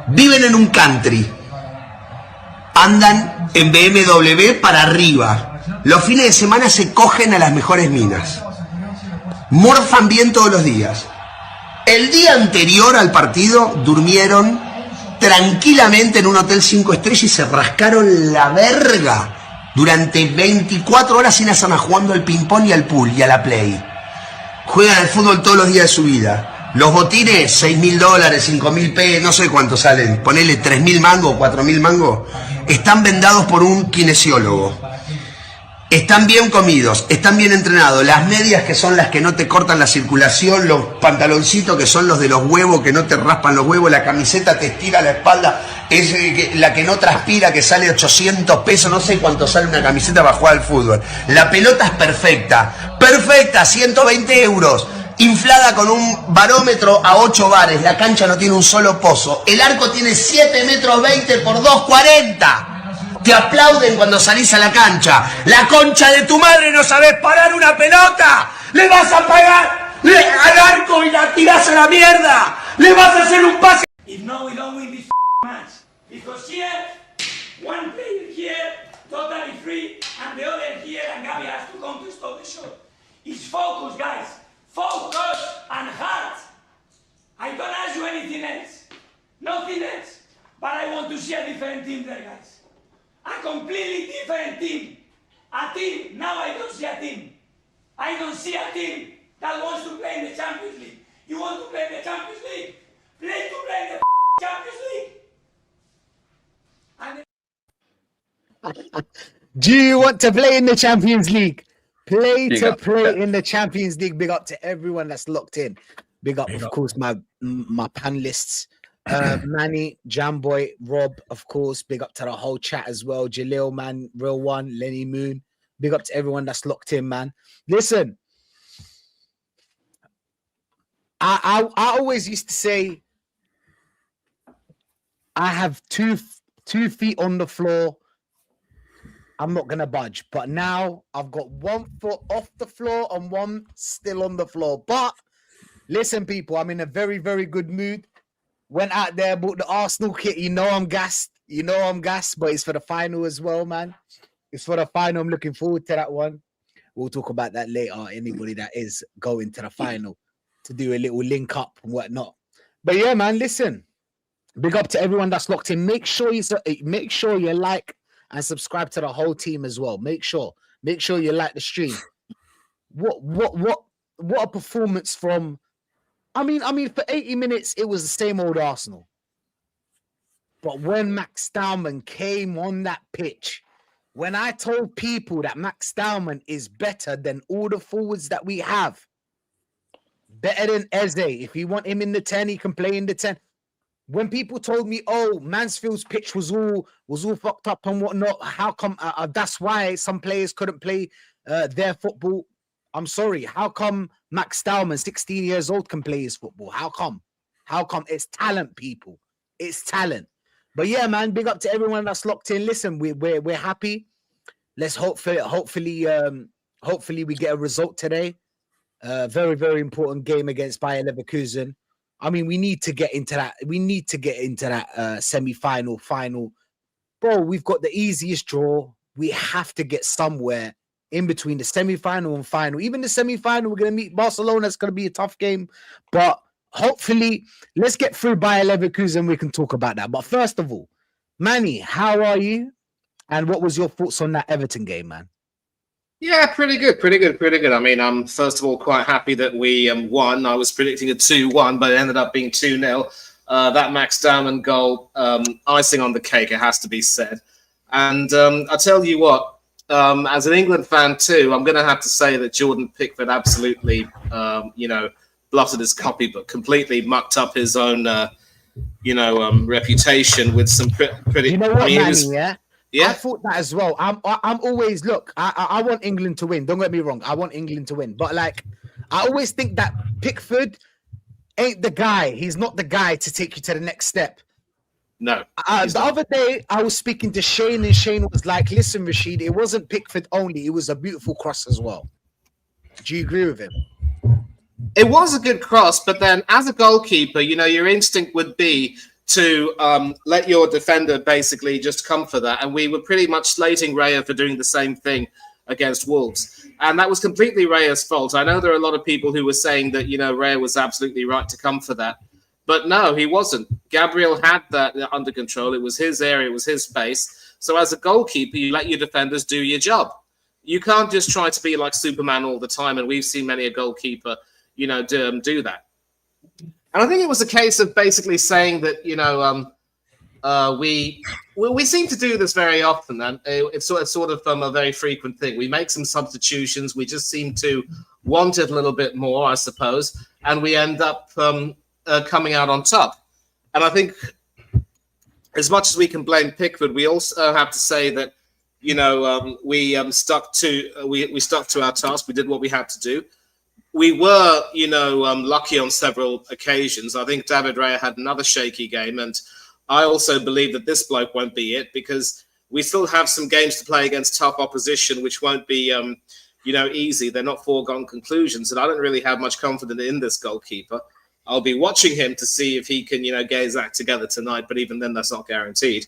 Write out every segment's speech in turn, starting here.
Viven en un country. Andan en BMW para arriba. Los fines de semana se cogen a las mejores minas. Morfan bien todos los días. El día anterior al partido durmieron tranquilamente en un hotel 5 estrellas y se rascaron la verga durante 24 horas sin hacer nada, jugando al ping-pong y al pool y a la play. Juegan al fútbol todos los días de su vida. Los botines, $6.000, $5.000, no sé cuánto salen, ponele 3.000 mangos, 4.000 mangos, están vendados por un kinesiólogo. Están bien comidos, están bien entrenados. Las medias, que son las que no te cortan la circulación, los pantaloncitos, que son los de los huevos, que no te raspan los huevos, la camiseta te estira la espalda, es la que no transpira, que sale 800 pesos, no sé cuánto sale una camiseta para jugar al fútbol. La pelota es perfecta, perfecta, 120 euros, inflada con un barómetro a 8 bares, la cancha no tiene un solo pozo, el arco tiene 7 metros 20 por 2,40. Te aplauden cuando salís a la cancha. La concha de tu madre, no sabés parar una pelota. Le vas a pagar al arco y la tirás a la mierda. Le vas a hacer un pase. If no, we don't win this match. Because here, one player here, totally free, and the other here, and Gabi has to come to stop the shot. It's focus, guys. Focus and heart. I don't ask you anything else. Nothing else. But I want to see a different team there, guys. A completely different team. A team. Now I don't see a team. I don't see a team that wants to play in the Champions League. You want to play in the Champions League? Play in the Champions League. And Do you want to play in the Champions League? Play in the Champions League. Big up to everyone that's locked in. Big up, of course, my panelists. Manny, Jamboy, Rob, of course. Big up to the whole chat as well. Jalil, man, Real One, Lenny Moon. Big up to everyone that's locked in, man. Listen, I always used to say I have two feet on the floor. I'm not gonna budge, but now I've got 1 foot off the floor and one still on the floor. But listen, people, I'm in a very, very good mood. Went out there, bought the Arsenal kit. You know I'm gassed. But it's for the final as well, man. It's for the final. I'm looking forward to that one. We'll talk about that later. Anybody that is going to the final to do a little link up and whatnot. But yeah, man, listen. Big up to everyone that's locked in. Make sure you like and subscribe to the whole team as well. Make sure you like the stream. What a performance from. I mean, for 80 minutes, it was the same old Arsenal. But when Max Staumann came on that pitch, when I told people that Max Staumann is better than all the forwards that we have, better than Eze, if you want him in the 10, he can play in the 10. When people told me, oh, Mansfield's pitch was all fucked up and whatnot, how come that's why some players couldn't play their football? I'm sorry. How come Max Staumann, 16 years old, can play his football? How come? It's talent, people. It's talent. But yeah, man, big up to everyone that's locked in. Listen, we're happy. Let's hopefully we get a result today. Very, very important game against Bayern Leverkusen. I mean, we need to get into that. Semi-final, final. Bro, we've got the easiest draw. We have to get somewhere in between the semi-final and final. Even the semi-final, we're going to meet Barcelona. It's going to be a tough game. But hopefully, let's get through Bayer Leverkusen. We can talk about that. But first of all, Manny, how are you? And what was your thoughts on that Everton game, man? Yeah, pretty good. I mean, I'm first of all quite happy that we won. I was predicting a 2-1, but it ended up being 2-0. That Max Staumann goal, icing on the cake, it has to be said. And I tell you what, as an England fan too, I'm going to have to say that Jordan Pickford absolutely, blotted his copybook, completely mucked up his own, reputation with some pretty. You know what, Manny? Yeah, I thought that as well. I'm always I want England to win. Don't get me wrong. I want England to win, but like I always think that Pickford ain't the guy. He's not the guy to take you to the next step. No. The other day, I was speaking to Shane, and Shane was like, listen, Rashid, it wasn't Pickford only. It was a beautiful cross as well. Do you agree with him? It was a good cross, but then as a goalkeeper, your instinct would be to let your defender basically just come for that. And we were pretty much slating Raya for doing the same thing against Wolves. And that was completely Raya's fault. I know there are a lot of people who were saying that, Raya was absolutely right to come for that. But no, he wasn't. Gabriel had that under control. It was his area. It was his space. So as a goalkeeper, you let your defenders do your job. You can't just try to be like Superman all the time. And we've seen many a goalkeeper, do that. And I think it was a case of basically saying that, we seem to do this very often, and it's sort of a very frequent thing. We make some substitutions. We just seem to want it a little bit more, I suppose, and we end up coming out on top. And I think as much as we can blame Pickford, we also have to say that, we stuck to our task. We did what we had to do. We were, lucky on several occasions. I think David Raya had another shaky game, and I also believe that this bloke won't be it, because we still have some games to play against tough opposition, which won't be, easy. They're not foregone conclusions, and I don't really have much confidence in this goalkeeper. I'll be watching him to see if he can, get his act together tonight, but even then, that's not guaranteed.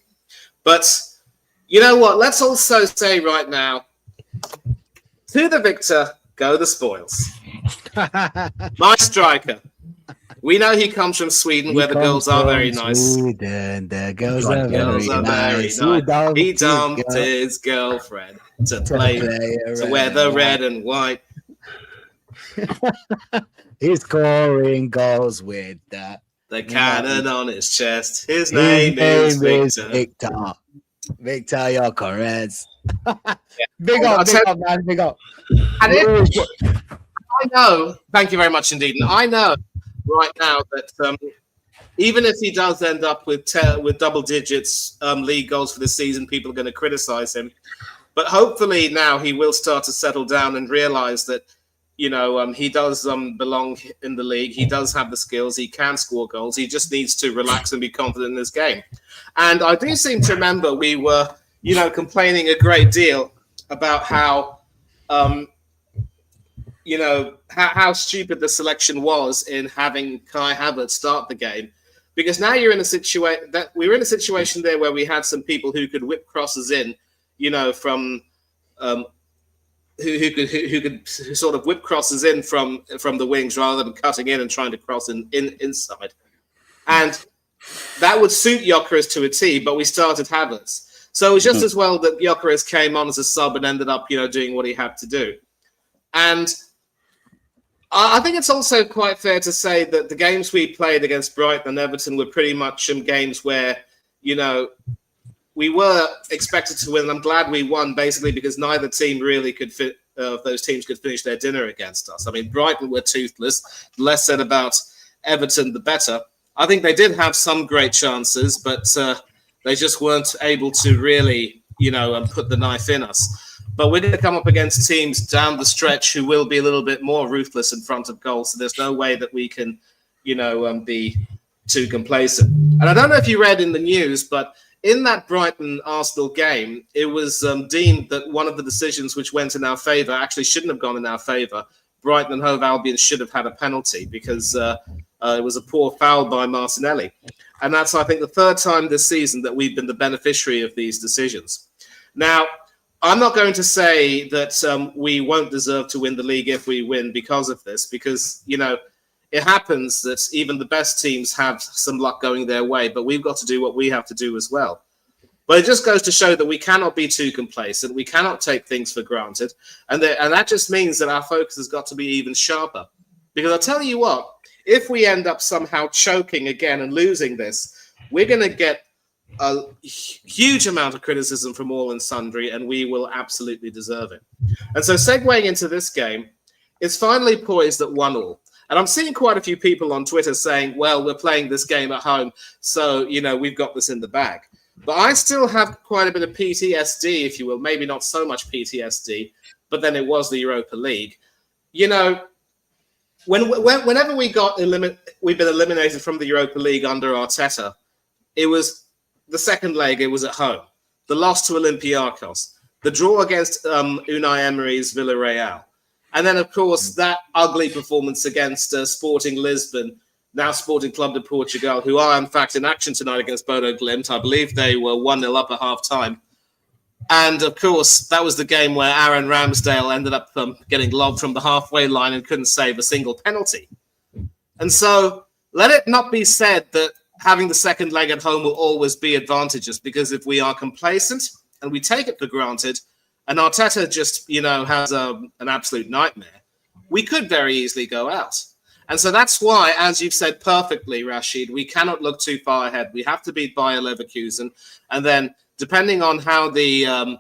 But you know what? Let's also say right now, to the victor go the spoils. My striker. We know he comes from Sweden, where the girls are very nice. Sweden, the girls are very nice. He dumped his girlfriend to wear the red and white. He's scoring goals with the cannon on his chest. His name is Victor. Victor, you're correct. Big up, man, big up. And I know, thank you very much indeed. And I know right now that even if he does end up with double digits league goals for the season, people are going to criticize him. But hopefully now he will start to settle down and realize that, he does belong in the league. He does have the skills. He can score goals. He just needs to relax and be confident in his game. And I do seem to remember we were, complaining a great deal about how, how stupid the selection was in having Kai Havertz start the game, because now you're in a situation that we were in a situation there where we had some people who could whip crosses in, from who could sort of whip crosses in from the wings rather than cutting in and trying to cross in inside, and that would suit Gyökeres to a T. But we started Havertz, so it was just as well that Gyökeres came on as a sub and ended up, doing what he had to do. And I think it's also quite fair to say that the games we played against Brighton and Everton were pretty much games where, we were expected to win. And I'm glad we won, basically, because neither team really could those teams could finish their dinner against us. I mean, Brighton were toothless. The less said about Everton, the better. I think they did have some great chances, but they just weren't able to really, put the knife in us. But we're going to come up against teams down the stretch who will be a little bit more ruthless in front of goal. So there's no way that we can, be too complacent. And I don't know if you read in the news, but in that Brighton-Arsenal game, it was deemed that one of the decisions which went in our favour actually shouldn't have gone in our favour. Brighton and Hove Albion should have had a penalty because it was a poor foul by Martinelli. And that's, I think, the third time this season that we've been the beneficiary of these decisions. Now, I'm not going to say that we won't deserve to win the league if we win because of this, because, it happens that even the best teams have some luck going their way, but we've got to do what we have to do as well. But it just goes to show that we cannot be too complacent. We cannot take things for granted. And that just means that our focus has got to be even sharper. Because I'll tell you what, if we end up somehow choking again and losing this, we're going to get a huge amount of criticism from all and sundry, and we will absolutely deserve it. And so segueing into this game, it's finally poised at 1-1. And I'm seeing quite a few people on Twitter saying, well, we're playing this game at home, so, we've got this in the bag. But I still have quite a bit of PTSD, if you will, maybe not so much PTSD, but then it was the Europa League. Whenever we've been eliminated from the Europa League under Arteta, it was the second leg, it was at home. The loss to Olympiacos, the draw against Unai Emery's Villarreal. And then, of course, that ugly performance against Sporting Lisbon, now Sporting Club de Portugal, who are, in fact, in action tonight against Bodo Glimt. I believe they were 1-0 up at half-time. And, of course, that was the game where Aaron Ramsdale ended up getting lobbed from the halfway line and couldn't save a single penalty. And so let it not be said that having the second leg at home will always be advantageous, because if we are complacent and we take it for granted, and Arteta just, has an absolute nightmare, we could very easily go out. And so that's why, as you've said perfectly, Rashid, we cannot look too far ahead. We have to beat Bayer Leverkusen. And then, depending on how the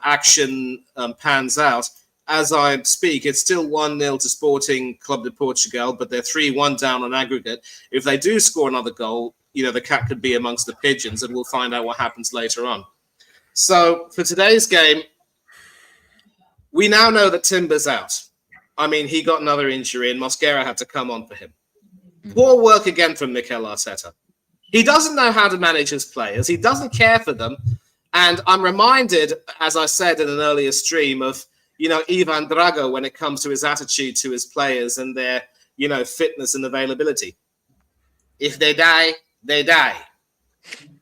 action pans out, as I speak, it's still 1-0 to Sporting Club de Portugal, but they're 3-1 down on aggregate. If they do score another goal, the cat could be amongst the pigeons, and we'll find out what happens later on. So, for today's game, we now know that Timber's out. I mean, he got another injury and Mosquera had to come on for him. Poor work again from Mikel Arteta. He doesn't know how to manage his players. He doesn't care for them. And I'm reminded, as I said in an earlier stream, of, Ivan Drago when it comes to his attitude to his players and their, fitness and availability. If they die, they die.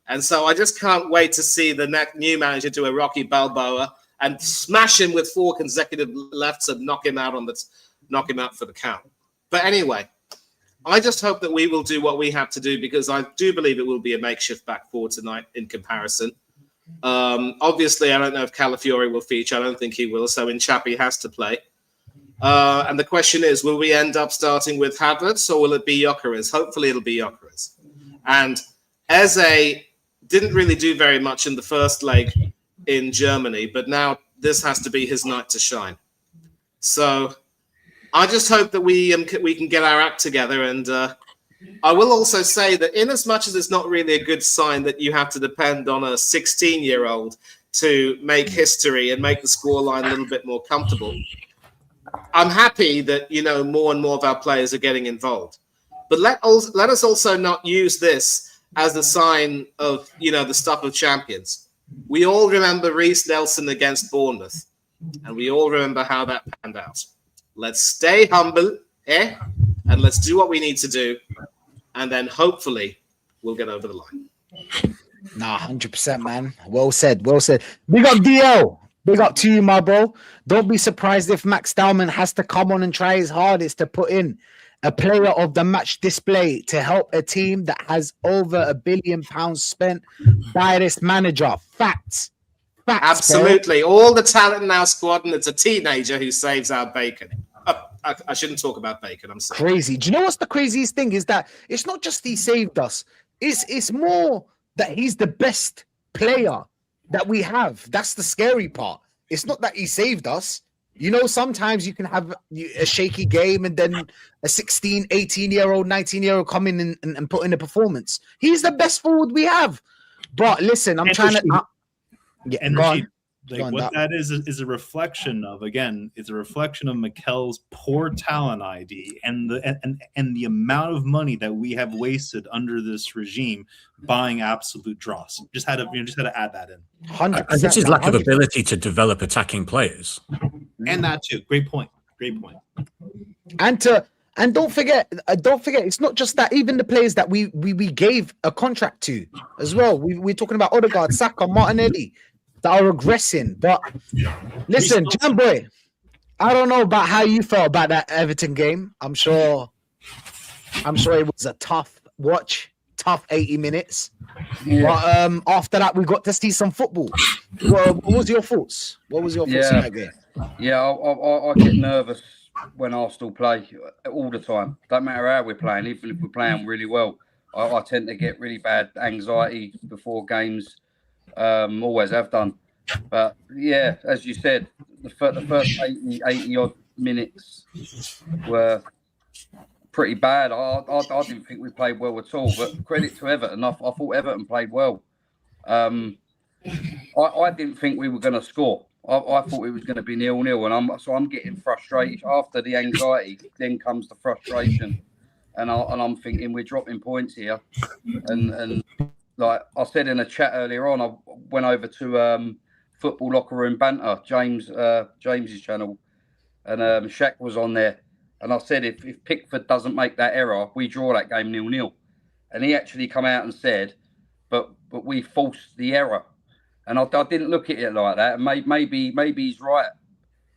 And so I just can't wait to see the new manager do a Rocky Balboa and smash him with 4 consecutive lefts and knock him out for the count. But anyway, I just hope that we will do what we have to do, because I do believe it will be a makeshift back four tonight in comparison. Obviously, I don't know if Calafiori will feature. I don't think he will. So Inchapi has to play. And the question is, will we end up starting with Havertz or will it be Gyökeres? Hopefully it'll be Gyökeres. And Eze didn't really do very much in the first leg in Germany, but now this has to be his night to shine. So I just hope that we can get our act together. And I will also say that in as much as it's not really a good sign that you have to depend on a 16-year-old to make history and make the scoreline a little bit more comfortable, I'm happy that, more and more of our players are getting involved. But let us also not use this as a sign of, the stuff of champions. We all remember Reece Nelson against Bournemouth, and we all remember how that panned out. Let's stay humble, and let's do what we need to do, and then hopefully we'll get over the line. Nah, 100%, man. Well said, well said. Big up DL. Big up to you, my bro. Don't be surprised if Max Dowman has to come on and try his hardest to put in a player of the match display to help a team that has over £1 billion spent by this manager. Facts. Absolutely. Bro. All the talent in our squad, and it's a teenager who saves our bacon. I shouldn't talk about bacon. I'm sorry. Crazy. Do you know what's the craziest thing is that it's not just he saved us. It's more that he's the best player that we have. That's the scary part. It's not that he saved us. Sometimes you can have a shaky game and then a 16, 18-year-old, 19-year-old come in and put in a performance. He's the best forward we have. But listen, I'm trying to... That is a reflection of, again, it's a reflection of Mikel's poor talent ID and the amount of money that we have wasted under this regime buying absolute dross. Just had to add that in. 100%. And this is lack of ability to develop attacking players. And that too. Great point. And don't forget, it's not just that. Even the players that we gave a contract to as well. We're talking about Odegaard, Saka, Martinelli, that are regressing. But listen, Jamboy, I don't know about how you felt about that Everton game. I'm sure it was a tough watch, tough 80 minutes. Yeah. But after that, we got to see some football. What was your thoughts? What was your thoughts on that game? Yeah, I get nervous when Arsenal play all the time. Don't matter how we're playing, even if we're playing really well. I tend to get really bad anxiety before games. Always have done. But yeah, as you said, the first 80 odd minutes were pretty bad. I didn't think we played well at all, but credit to Everton. I thought Everton played well. I didn't think we were going to score. I thought it was going to be 0-0, and I'm getting frustrated. After the anxiety, then comes the frustration, and I'm thinking we're dropping points here. And like I said in a chat earlier on, I went over to Football Locker Room Banter, James's channel, and Shaq was on there, and I said if Pickford doesn't make that error, we draw that game 0-0. And he actually come out and said, but we forced the error, and I didn't look at it like that. And maybe he's right.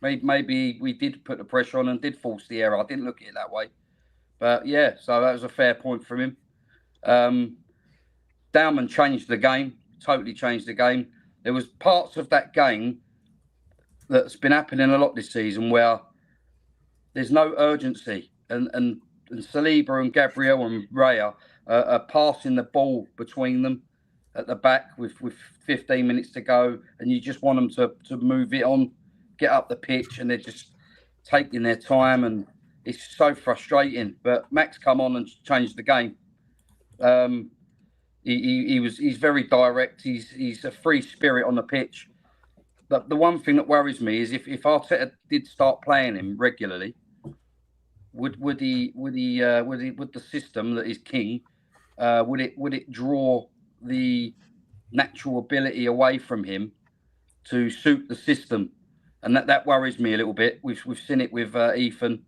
Maybe we did put the pressure on and did force the error. I didn't look at it that way, but yeah, so that was a fair point from him. Dowman changed the game, totally changed the game. There was parts of that game that's been happening a lot this season where there's no urgency, and Saliba and Gabriel and Raya are passing the ball between them at the back with 15 minutes to go, and you just want them to move it on, get up the pitch, and they're just taking their time, and it's so frustrating. But Max come on and changed the game. He's very direct. He's a free spirit on the pitch. But the one thing that worries me is if Arteta did start playing him regularly, would the system that is king, would it draw the natural ability away from him to suit the system? And that worries me a little bit. We've seen it with Ethan.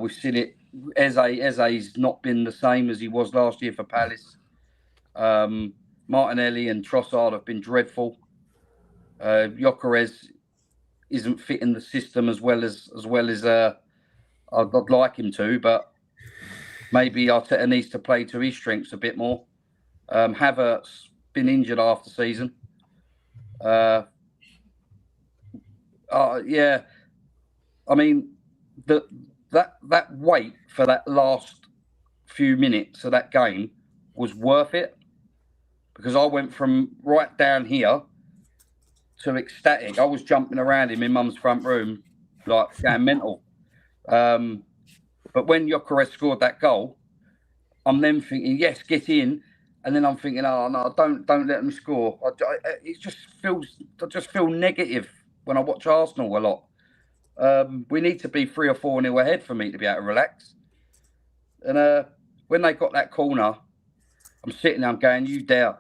We've seen it. Eze's not been the same as he was last year for Palace. Martinelli and Trossard have been dreadful. Gyökeres isn't fitting the system as well as I'd like him to, but maybe Arteta needs to play to his strengths a bit more. Havertz been injured half the season. Yeah, I mean that wait for that last few minutes of that game was worth it, because I went from right down here to ecstatic. I was jumping around in my mum's front room like going mental. But when Gyökeres scored that goal, I'm then thinking, yes, get in. And then I'm thinking, oh no, don't let them score. I just feel negative when I watch Arsenal a lot. We need to be 3 or 4-0 ahead for me to be able to relax. And when they got that corner, I'm sitting there, I'm going, you dare.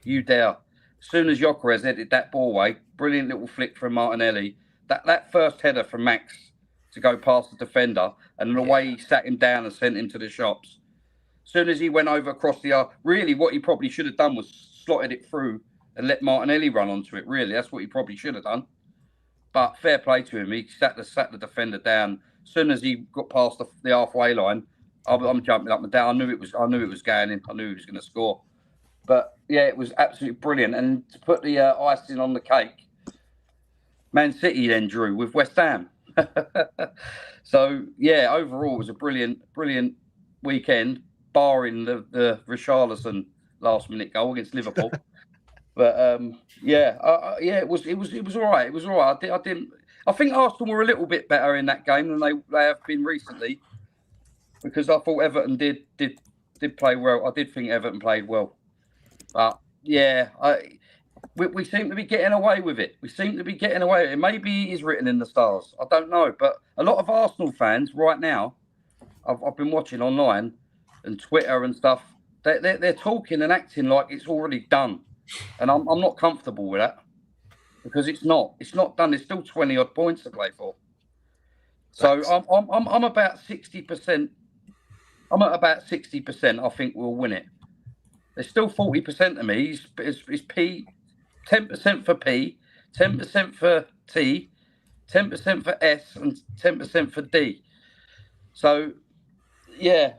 As soon as Gyökeres headed that ball away, brilliant little flick from Martinelli. That first header from Max to go past the defender, and the way he sat him down and sent him to the shops. As soon as he went over across the yard, really what he probably should have done was slotted it through and let Martinelli run onto it. Really, that's what he probably should have done. But fair play to him. He sat the defender down. As soon as he got past the halfway line, I'm jumping up and down. I knew it was going in. I knew he was going to score. But yeah, it was absolutely brilliant. And to put the icing on the cake, Man City then drew with West Ham. So yeah, overall it was a brilliant weekend, barring the Richarlison last minute goal against Liverpool. But it was all right. It was all right. I think Arsenal were a little bit better in that game than they have been recently, because I thought Everton did play well. I did think Everton played well. But yeah, we seem to be getting away with it. Maybe it is written in the stars. I don't know. But a lot of Arsenal fans right now, I've been watching online and Twitter and stuff, they're talking and acting like it's already done. And I'm not comfortable with that, because it's not. It's not done. There's still 20 odd points to play for. So I'm about 60%. I'm at about 60%. I think we'll win it. There's still 40% of me. Is P, 10% for P, 10% for T, 10% for S, and 10% for D. So yeah,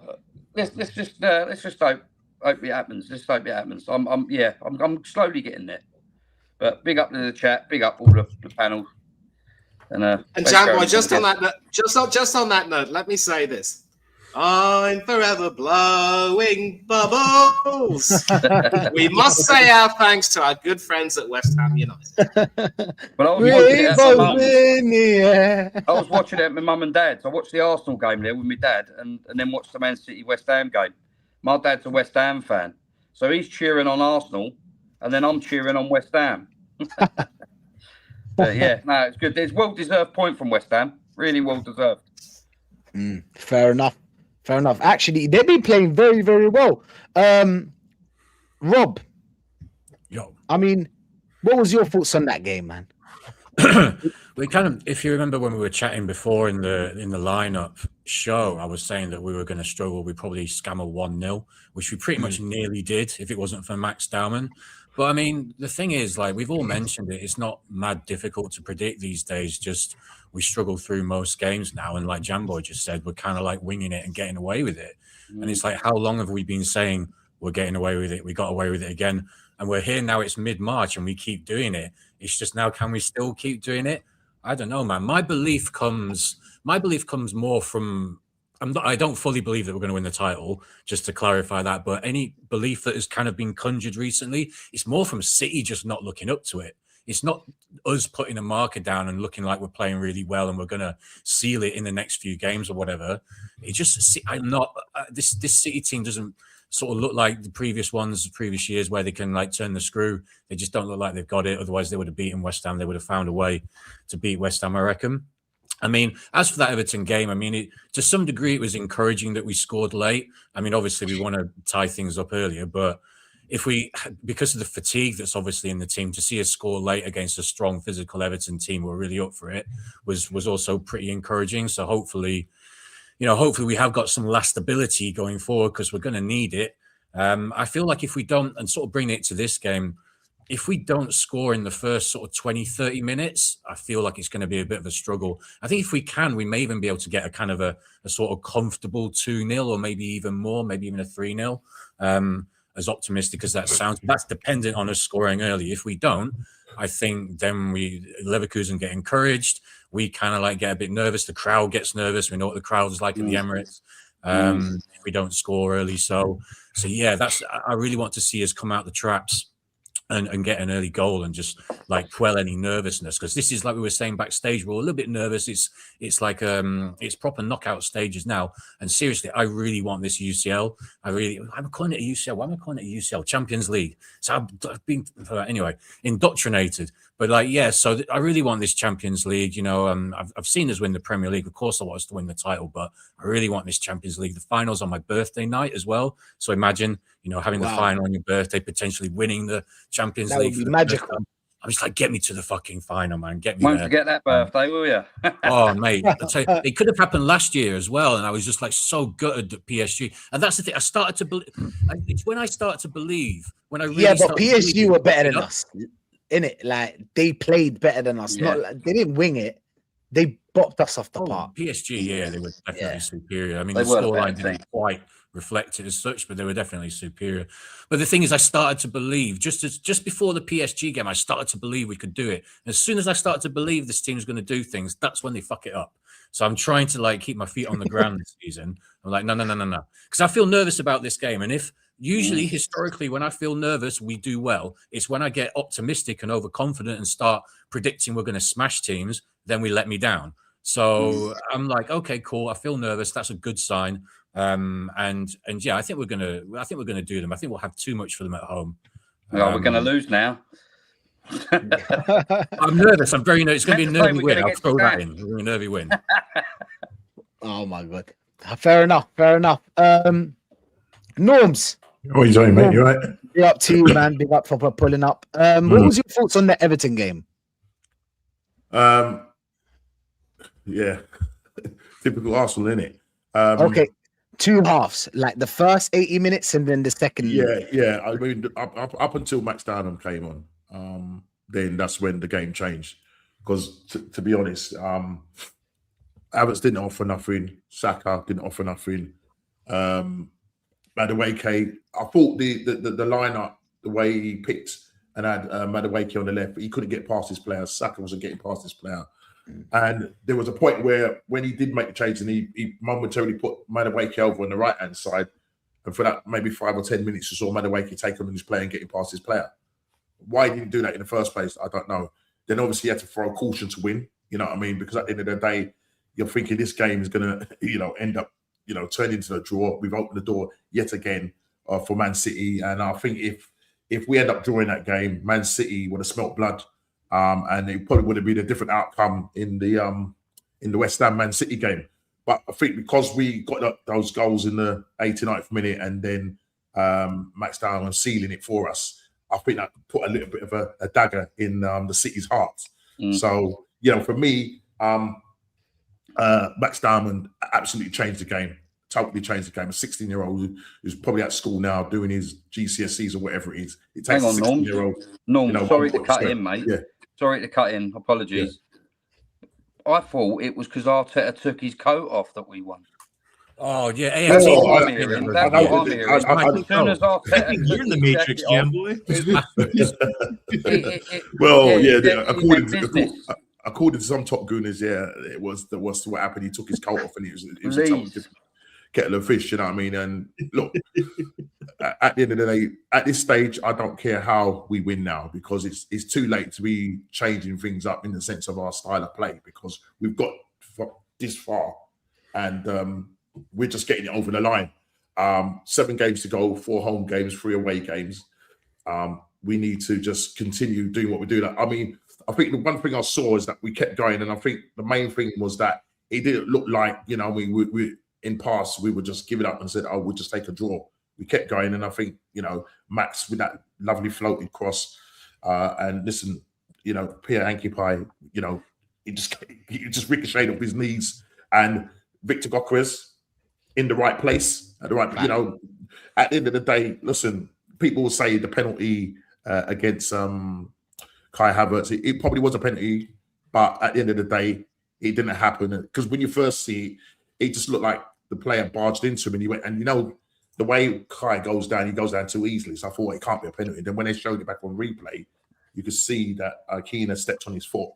let's just hope it happens. Let's hope it happens. I'm slowly getting there. But big up to the chat. Big up all the panel. And Jambo, just on that note, let me say this. I'm forever blowing bubbles. We must say our thanks to our good friends at West Ham United. Well, I was watching it with my mum and dad. So I watched the Arsenal game there with my dad, and then watched the Man City West Ham game. My dad's a West Ham fan, so he's cheering on Arsenal, and then I'm cheering on West Ham. Yeah, no, it's good. There's well-deserved point from West Ham. Really well-deserved. Fair enough. Actually, they've been playing very, very well. Rob. Yo. I mean, what was your thoughts on that game, man? We kind of, if you remember when we were chatting before in the lineup show, I was saying that we were going to struggle. We probably scam a 1-0, which we pretty much nearly did if it wasn't for Max Dowman. But I mean, the thing is, like we've all mentioned it, it's not mad difficult to predict these days. Just we struggle through most games now, and like Jamboy just said, we're kind of like winging it and getting away with it. And it's like, how long have we been saying we're getting away with it? We got away with it again, and we're here now. It's mid-March, and we keep doing it. It's just now, can we still keep doing it? I don't know, man. My belief comes more from. I don't fully believe that we're going to win the title, just to clarify that. But any belief that has kind of been conjured recently, it's more from City just not looking up to it. It's not us putting a marker down and looking like we're playing really well and we're going to seal it in the next few games or whatever. It just, I'm not. This City team doesn't sort of look like the previous ones, previous years, where they can like turn the screw. They just don't look like they've got it. Otherwise, they would have beaten West Ham. They would have found a way to beat West Ham, I reckon. I mean, as for that Everton game, I mean, to some degree, it was encouraging that we scored late. I mean, obviously, we want to tie things up earlier, but because of the fatigue that's obviously in the team, to see us score late against a strong physical Everton team who are really up for it was also pretty encouraging. So hopefully we have got some lastability going forward because we're going to need it. I feel like if we don't, and sort of bring it to this game, if we don't score in the first sort of 20, 30 minutes, I feel like it's going to be a bit of a struggle. I think if we can, we may even be able to get a kind of a sort of comfortable 2-0 or maybe even more, maybe even a 3-0. As optimistic as that sounds, that's dependent on us scoring early. If we don't, I think then Leverkusen get encouraged. We kind of like get a bit nervous. The crowd gets nervous. We know what the crowd is like at the Emirates. If we don't score early. So yeah, I really want to see us come out the traps and get an early goal and just like quell any nervousness, because this is, like we were saying backstage, we're a little bit nervous. It's like it's proper knockout stages now, and seriously, I really want this UCL. I'm calling it a UCL. Why am I calling it a UCL? Champions League. So I've been anyway indoctrinated, but like so I really want this Champions League. You know, I've seen us win the Premier League. Of course, I want us to win the title, but I really want this Champions League. The final's on my birthday night as well, so imagine, you know, having the final on your birthday, potentially winning the Champions League. Would be magical. I'm just like, get me to the fucking final, man. Get me Won't there. forget that birthday, will you? Oh, mate. I'll tell you, it could have happened last year as well, and I was just like so gutted at PSG. And that's the thing. I started to believe. It's when I started to believe. When I really but PSG were better than us, innit? Like they played better than us. Not like, they didn't wing it. They bopped us off the park. PSG, yeah, they were definitely superior. I mean, the scoreline didn't quite reflect it as such, but they were definitely superior. But the thing is, I started to believe just before the PSG game, I started to believe we could do it. As soon as I started to believe this team's going to do things, that's when they fuck it up. So I'm trying to like keep my feet on the ground this season. I'm like, no, because I feel nervous about this game. And if usually historically, when I feel nervous, we do well. It's when I get optimistic and overconfident and start predicting we're going to smash teams, then we let me down. So I'm like, okay, cool. I feel nervous. That's a good sign. And yeah, I think we're gonna do them. I think we'll have too much for them at home. We're gonna lose now. I'm nervous. I'm very nervous. It's gonna be a nervy win. I'll throw that in. It's gonna be a nervy win. Oh my god. Fair enough. Norms. What are you doing, mate? You right? Big up to you, man. Big up for pulling up. What was your thoughts on the Everton game? Yeah, typical Arsenal, innit? Okay, two halves, like the first 80 minutes and then the second. Yeah. I mean, up until Max Downham came on, then that's when the game changed. Because to be honest, Havertz didn't offer nothing. Saka didn't offer nothing. Madueke, I thought the lineup, the way he picked and had Madueke on the left, he couldn't get past his player. Saka wasn't getting past his player. And there was a point where when he did make the change and he momentarily put Madueke over on the right-hand side, and for that maybe 5 or 10 minutes, you saw Madueke take on his player and getting past his player. Why he didn't do that in the first place, I don't know. Then obviously he had to throw caution to win, you know what I mean? Because at the end of the day, you're thinking this game is going to, end up, turn into a draw. We've opened the door yet again for Man City. And I think if we end up drawing that game, Man City would have smelt blood. And it probably would have been a different outcome in the West Ham Man City game. But I think because we got those goals in the 89th minute and then Max Downham sealing it for us, I think that put a little bit of a dagger in the City's hearts. So, for me, Max Diamond absolutely changed the game. Totally changed the game. A 16-year-old who's probably at school now doing his GCSEs or whatever it is. It takes Hang on, a 16-year-old. Norm, sorry to cut in, mate. Yeah. Sorry to cut in. Apologies. I thought it was because Arteta took his coat off that we won. Oh yeah, That's AFC. what I'm hearing. That's what I'm hearing. As soon as Arteta You're in the Matrix, Jam boy. According to some top gooners, it was what happened. He took his coat off and it was a totally different kettle of fish. You know what I mean? And look, at the end of the day, at this stage, I don't care how we win now because it's too late to be changing things up in the sense of our style of play because we've got this far and we're just getting it over the line. 7 games to go, 4 home games, 3 away games. We need to just continue doing what we do. I mean, I think the one thing I saw is that we kept going, and I think the main thing was that it didn't look like, we in past, we would just give it up and said, we'll just take a draw. We kept going, and I think, Max with that lovely floating cross, and listen, Pierre Ankipai, he just ricocheted off his knees, and Victor Gokres in the right place at the right, at the end of the day, listen, people will say the penalty against Kai Havertz, it probably was a penalty, but at the end of the day, it didn't happen because when you first see it, it just looked like the player barged into him and he went, and the way Kai goes down, he goes down too easily. So I thought it can't be a penalty. Then when they showed it back on replay, you could see that Keane stepped on his foot.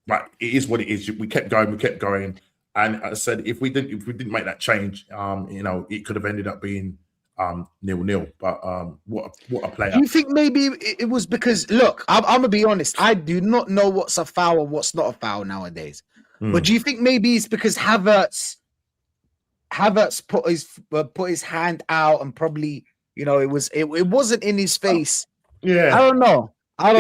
But it is what it is. We kept going. And I said, if we didn't make that change, it could have ended up being 0-0. But what a player! Do you think maybe it was because? Look, I'm gonna be honest. I do not know what's a foul or what's not a foul nowadays. But do you think maybe it's because Havertz put his hand out and probably it wasn't in his face. Yeah, I don't know. I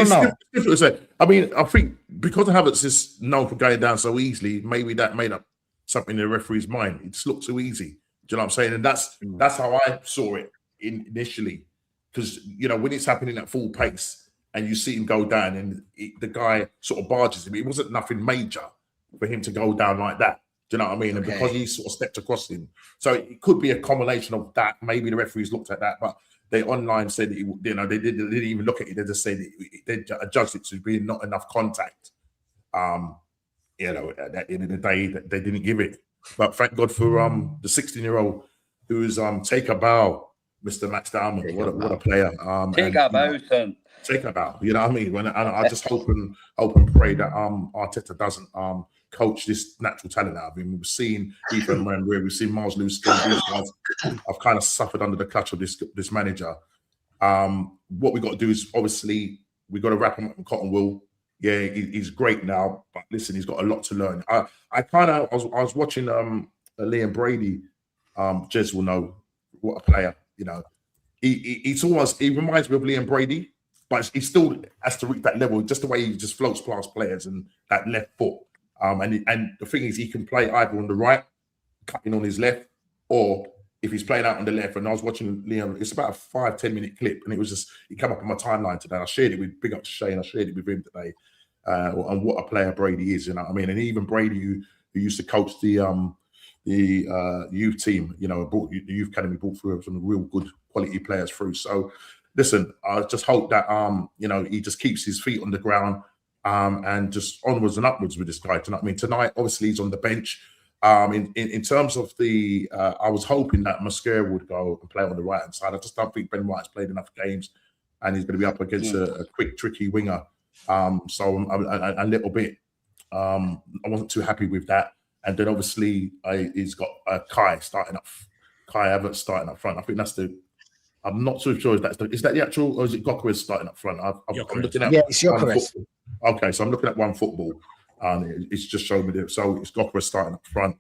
mean, I think because Havertz is known for going down so easily, maybe that made up something in the referee's mind. It just looked too easy. Do you know what I'm saying? And that's how I saw it initially. Because, when it's happening at full pace and you see him go down and the guy sort of barges him, it wasn't nothing major for him to go down like that. Do you know what I mean? And because he sort of stepped across him. So it could be a combination of that. Maybe the referees looked at that, but they online said, they didn't even look at it. They just said they judged it to be not enough contact. At the end of the day, they didn't give it. But thank God for the 16-year-old who is take a bow, Mr. Max Diamond. What a player! Take a bow, son. Take a bow. You know what I mean? And I just hope and pray that Arteta doesn't coach this natural talent out of him. We've seen Ethan where we've seen Miles Lewis. These guys have kind of suffered under the clutch of this manager. What we got to do is obviously we got to wrap him up in cotton wool. Yeah, he's great now, but listen, he's got a lot to learn. I was watching Liam Brady. Jez will know what a player. He reminds me of Liam Brady, but he still has to reach that level. Just the way he just floats past players and that left foot. And the thing is, he can play either on the right, cutting on his left, or if he's playing out on the left. And I was watching Liam. It's about a 5-10 minute clip, and it came up on my timeline today. I shared it with Big Up to Shane. I shared it with him today. And what a player Brady is, you know what I mean? And even Brady, who used to coach the youth team, the youth academy, brought through some real good quality players through. So, listen, I just hope that he just keeps his feet on the ground and just onwards and upwards with this guy. Do you know what I mean? Tonight, obviously, he's on the bench. In terms of I was hoping that Mosquera would go and play on the right hand side. I just don't think Ben White's played enough games, and he's going to be up against a quick, tricky winger. So a little bit, I wasn't too happy with that. And then obviously he's got Kai Havertz starting up front. I think that's I'm not so sure is that the actual, or is it Gokres starting up front? I'm looking at it's Gokres. Okay, so I'm looking at one football, and it's just showing me so it's Gokres starting up front,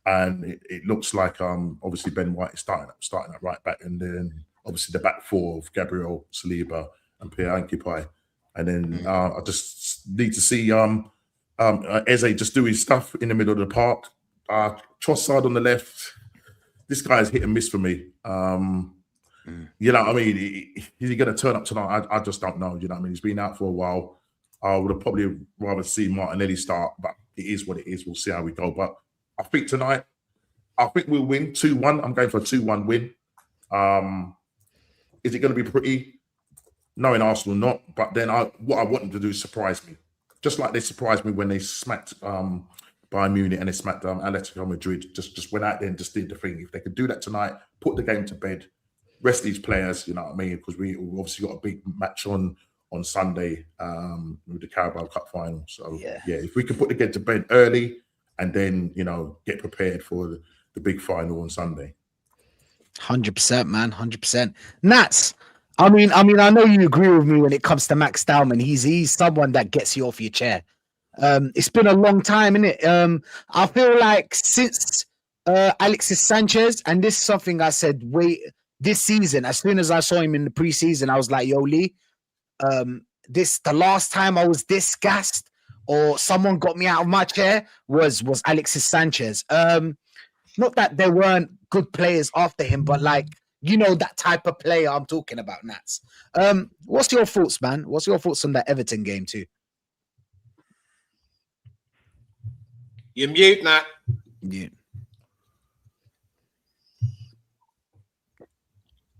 and it looks like obviously Ben White is starting up right back, and then obviously the back four of Gabriel Saliba and Pierre Ankipai. And then I just need to see Eze just do his stuff in the middle of the park. Trossard on the left. This guy is hit and miss for me. You know what I mean? Is he going to turn up tonight? I just don't know. You know what I mean? He's been out for a while. I would have probably rather seen Martinelli start, but it is what it is. We'll see how we go. But I think tonight, I think we'll win 2-1. I'm going for a 2-1 win. Is it going to be pretty? No, in Arsenal, not. But then what I want them to do is surprise me. Just like they surprised me when they smacked Bayern Munich and they smacked Atletico Madrid. Just went out there and just did the thing. If they could do that tonight, put the game to bed, rest these players, you know what I mean? Because we obviously got a big match on Sunday with the Carabao Cup final. So, yeah, if we can put the game to bed early and then, you know, get prepared for the big final on Sunday. 100%, man. 100%. Nats, I mean, I know you agree with me when it comes to Max Dowman. He's someone that gets you off your chair. It's been a long time, innit? I feel like since Alexis Sanchez, and this is something I said this season, as soon as I saw him in the preseason, I was like, yo, Lee, the last time I was this gassed or someone got me out of my chair was Alexis Sanchez. Not that there weren't good players after him, but like, you know, that type of player I'm talking about, Nats. What's your thoughts, man? What's your thoughts on that Everton game too? You're mute, Nat. Mute.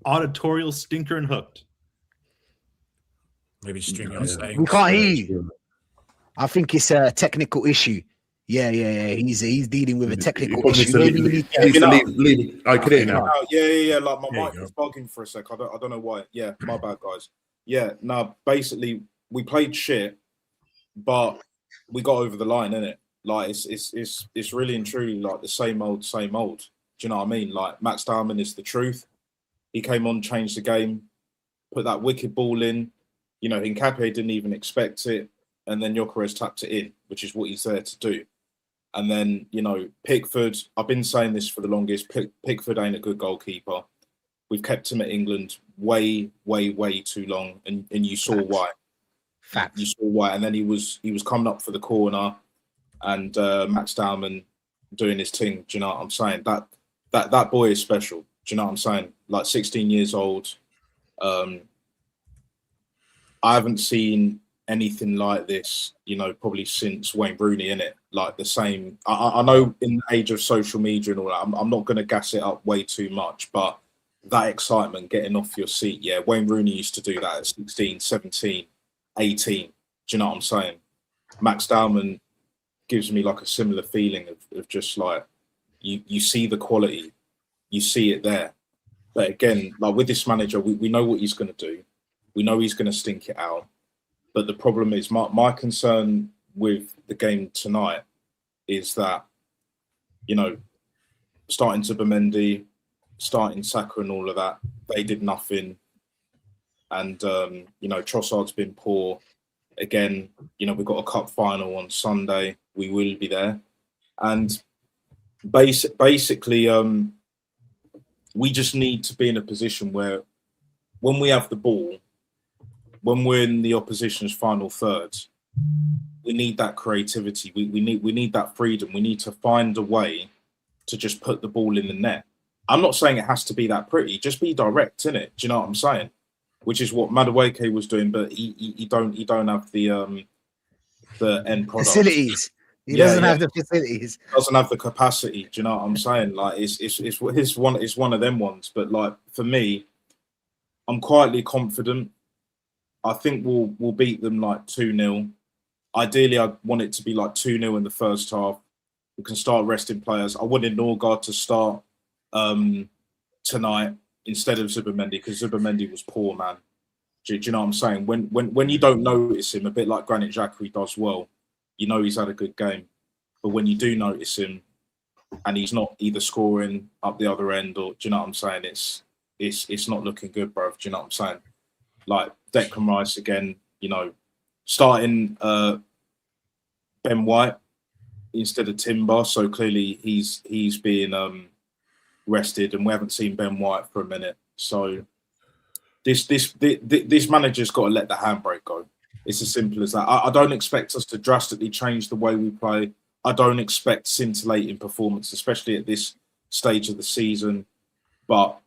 Auditorial stinker and hooked. Maybe string on saying. We can't hear you. I think it's a technical issue. Yeah. He's dealing with a technical issue. Leave. I can hear now. Yeah. Like my mic was bugging for a sec. I don't know why. Yeah, my bad, guys. Yeah. No, basically we played shit, but we got over the line, innit? Like it's really and truly like the same old. Do you know what I mean? Like Max Dowman is the truth. He came on, changed the game, put that wicked ball in. You know, Hincapié didn't even expect it, and then Gyökeres tapped it in, which is what he's there to do. And then, you know, Pickford, I've been saying this for the longest, Pickford ain't a good goalkeeper. We've kept him at England way too long, and you saw why. Fact. You saw why. And then he was coming up for the corner, and Max Dowman doing his thing. Do you know what I'm saying? That boy is special. Do you know what I'm saying? Like 16 years old. I haven't seen anything like this, you know, probably since Wayne Rooney, innit? Like the same. I know in the age of social media and all that, I'm not going to gas it up way too much, but that excitement, getting off your seat, yeah, Wayne Rooney used to do that at 16, 17, 18. Do you know what I'm saying? Max Dowman gives me like a similar feeling of just like, you see the quality, you see it there. But again, like with this manager, we know what he's going to do. We know he's going to stink it out. But the problem is, my concern with the game tonight is that, you know, starting Zubimendi, starting Saka and all of that, they did nothing. And, you know, Trossard's been poor. Again, you know, we've got a cup final on Sunday. We will be there. And basically, we just need to be in a position where when we have the ball, when we're in the opposition's final third, we need that creativity. We need that freedom. We need to find a way to just put the ball in the net. I'm not saying it has to be that pretty. Just be direct, innit? Do you know what I'm saying? Which is what Madueke was doing, but he don't have the end product. Facilities. He doesn't have the facilities. Doesn't have the capacity. Do you know what I'm saying? Like it's one of them ones. But like for me, I'm quietly confident. I think we'll beat them like 2-0. Ideally, I want it to be like 2-0 in the first half. We can start resting players. I wanted Norgard to start tonight instead of Zubimendi, because Zubimendi was poor, man. Do you know what I'm saying? When you don't notice him, a bit like Granit Xhaka does well, you know he's had a good game. But when you do notice him and he's not either scoring up the other end, or do you know what I'm saying? It's not looking good, bro. Do you know what I'm saying? Like Declan Rice again, you know, starting Ben White instead of Timber. So clearly he's being rested, and we haven't seen Ben White for a minute. So this manager's got to let the handbrake go. It's as simple as that. I don't expect us to drastically change the way we play. I don't expect scintillating performance, especially at this stage of the season. But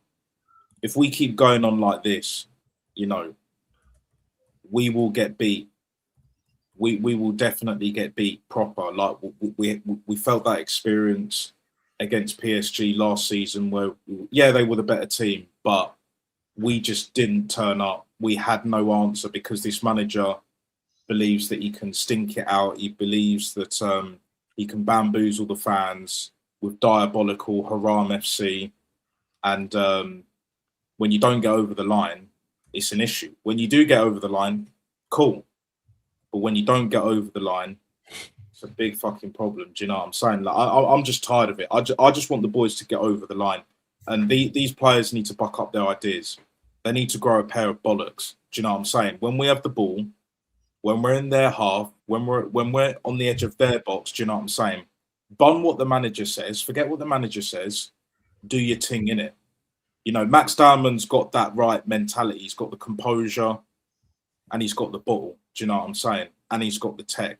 if we keep going on like this, you know, we will get beat we will definitely get beat proper. Like we felt that experience against PSG last season, where they were the better team, but we just didn't turn up. We had no answer because this manager believes that he can stink it out. He believes that he can bamboozle the fans with diabolical Haram FC. And when you don't get over the line, it's an issue. When you do get over the line, cool. But when you don't get over the line, it's a big fucking problem. Do you know what I'm saying? Like, I'm just tired of it. I just want the boys to get over the line. And these players need to buck up their ideas. They need to grow a pair of bollocks. Do you know what I'm saying? When we have the ball, when we're in their half, when we're on the edge of their box, do you know what I'm saying? Bun what the manager says. Forget what the manager says. Do your thing in it. You know, Max Diamond's got that right mentality. He's got the composure, and he's got the ball. Do you know what I'm saying? And he's got the tech.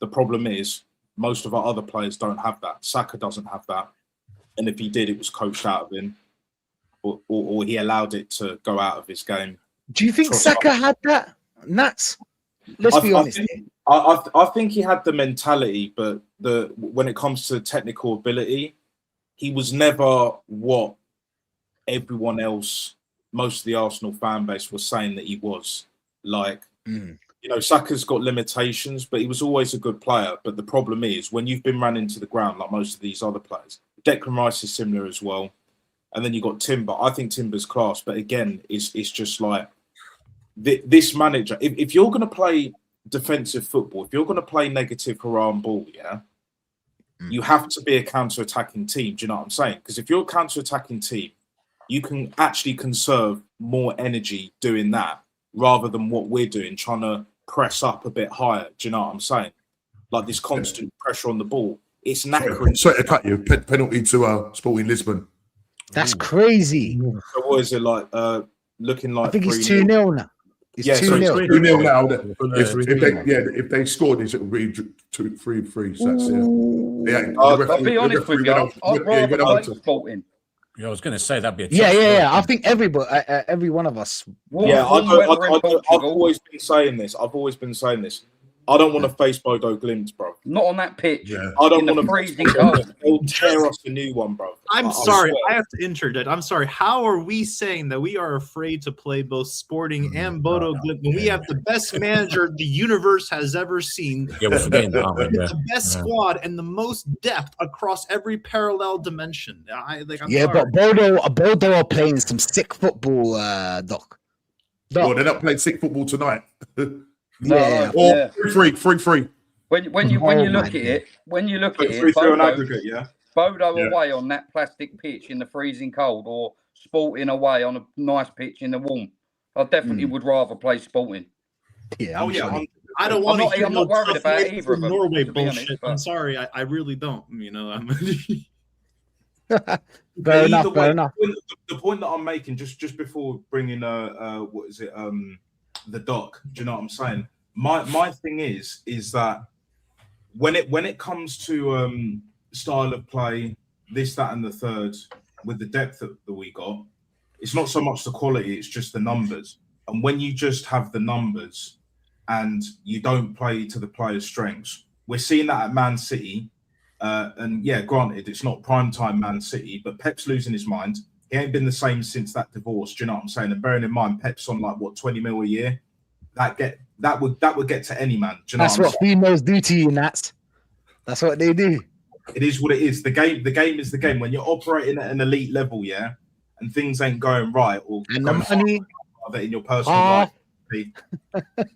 The problem is most of our other players don't have that. Saka doesn't have that, and if he did, it was coached out of him, or he allowed it to go out of his game. Do you think Saka had that? Nats? Let's be honest. I think he had the mentality, but when it comes to technical ability, he was never what everyone else, most of the Arsenal fan base, was saying that he was. Like, you know, Saka's got limitations, but he was always a good player. But the problem is, when you've been run into the ground like most of these other players, Declan Rice is similar as well. And then you got Timber. I think Timber's class, but again, it's just like this manager. If you're going to play defensive football, if you're going to play negative Haram ball, you have to be a counter-attacking team. Do you know what I'm saying? Because if you're a counter-attacking team, you can actually conserve more energy doing that rather than what we're doing, trying to press up a bit higher. Do you know what I'm saying? Like this constant pressure on the ball. It's knackering. Sorry to cut you. Penalty to Sporting Lisbon. That's crazy. So what is it like? Looking like I think it's 3-0? 2-0 now. It's 2-0. 2-0 now. If they scored this, it would be 3-3. So that's it. I'll be honest with you. I'd rather play Sporting. Yeah, I was going to say that'd be a Yeah. I think every one of us. I've always been saying this. I don't want to face Bodo Glimt, bro. Not on that pitch. Yeah. I don't want to freezing cold. They'll tear us a new one, bro. I'm sorry. I have to interject. I'm sorry. How are we saying that we are afraid to play both Sporting and Bodo Glimt when we have the best manager the universe has ever seen? Yeah, we're forgetting that. The best squad and the most depth across every parallel dimension. But Bodo are playing some sick football, Doc. Well, they're not playing sick football tonight. Yeah. Or 3-3. When you look at it, Bodo Yeah. away on that plastic pitch in the freezing cold, or Sporting away on a nice pitch in the warm. I definitely would rather play Sporting. Yeah. I don't want to hear I'm not worried about either of them. Norway to be bullshit. honest, but- I'm sorry. I really don't. You know, I'm. Fair enough. The point that I'm making just before bringing the doc. Do you know what I'm saying? My thing is that when it comes to style of play, this, that, and the third, with the depth that we got, it's not so much the quality, it's just the numbers. And when you just have the numbers and you don't play to the players' strengths, we're seeing that at Man City. And yeah, granted, it's not primetime Man City, but Pep's losing his mind. He ain't been the same since that divorce. Do you know what I'm saying? And bearing in mind, Pep's on like what 20 mil a year. That would get to any man. Do you know That's what females do to you, Nats. That's what they do. It is what it is. The game is the game. When you're operating at an elite level, yeah, and things ain't going right, or and the money in your personal life.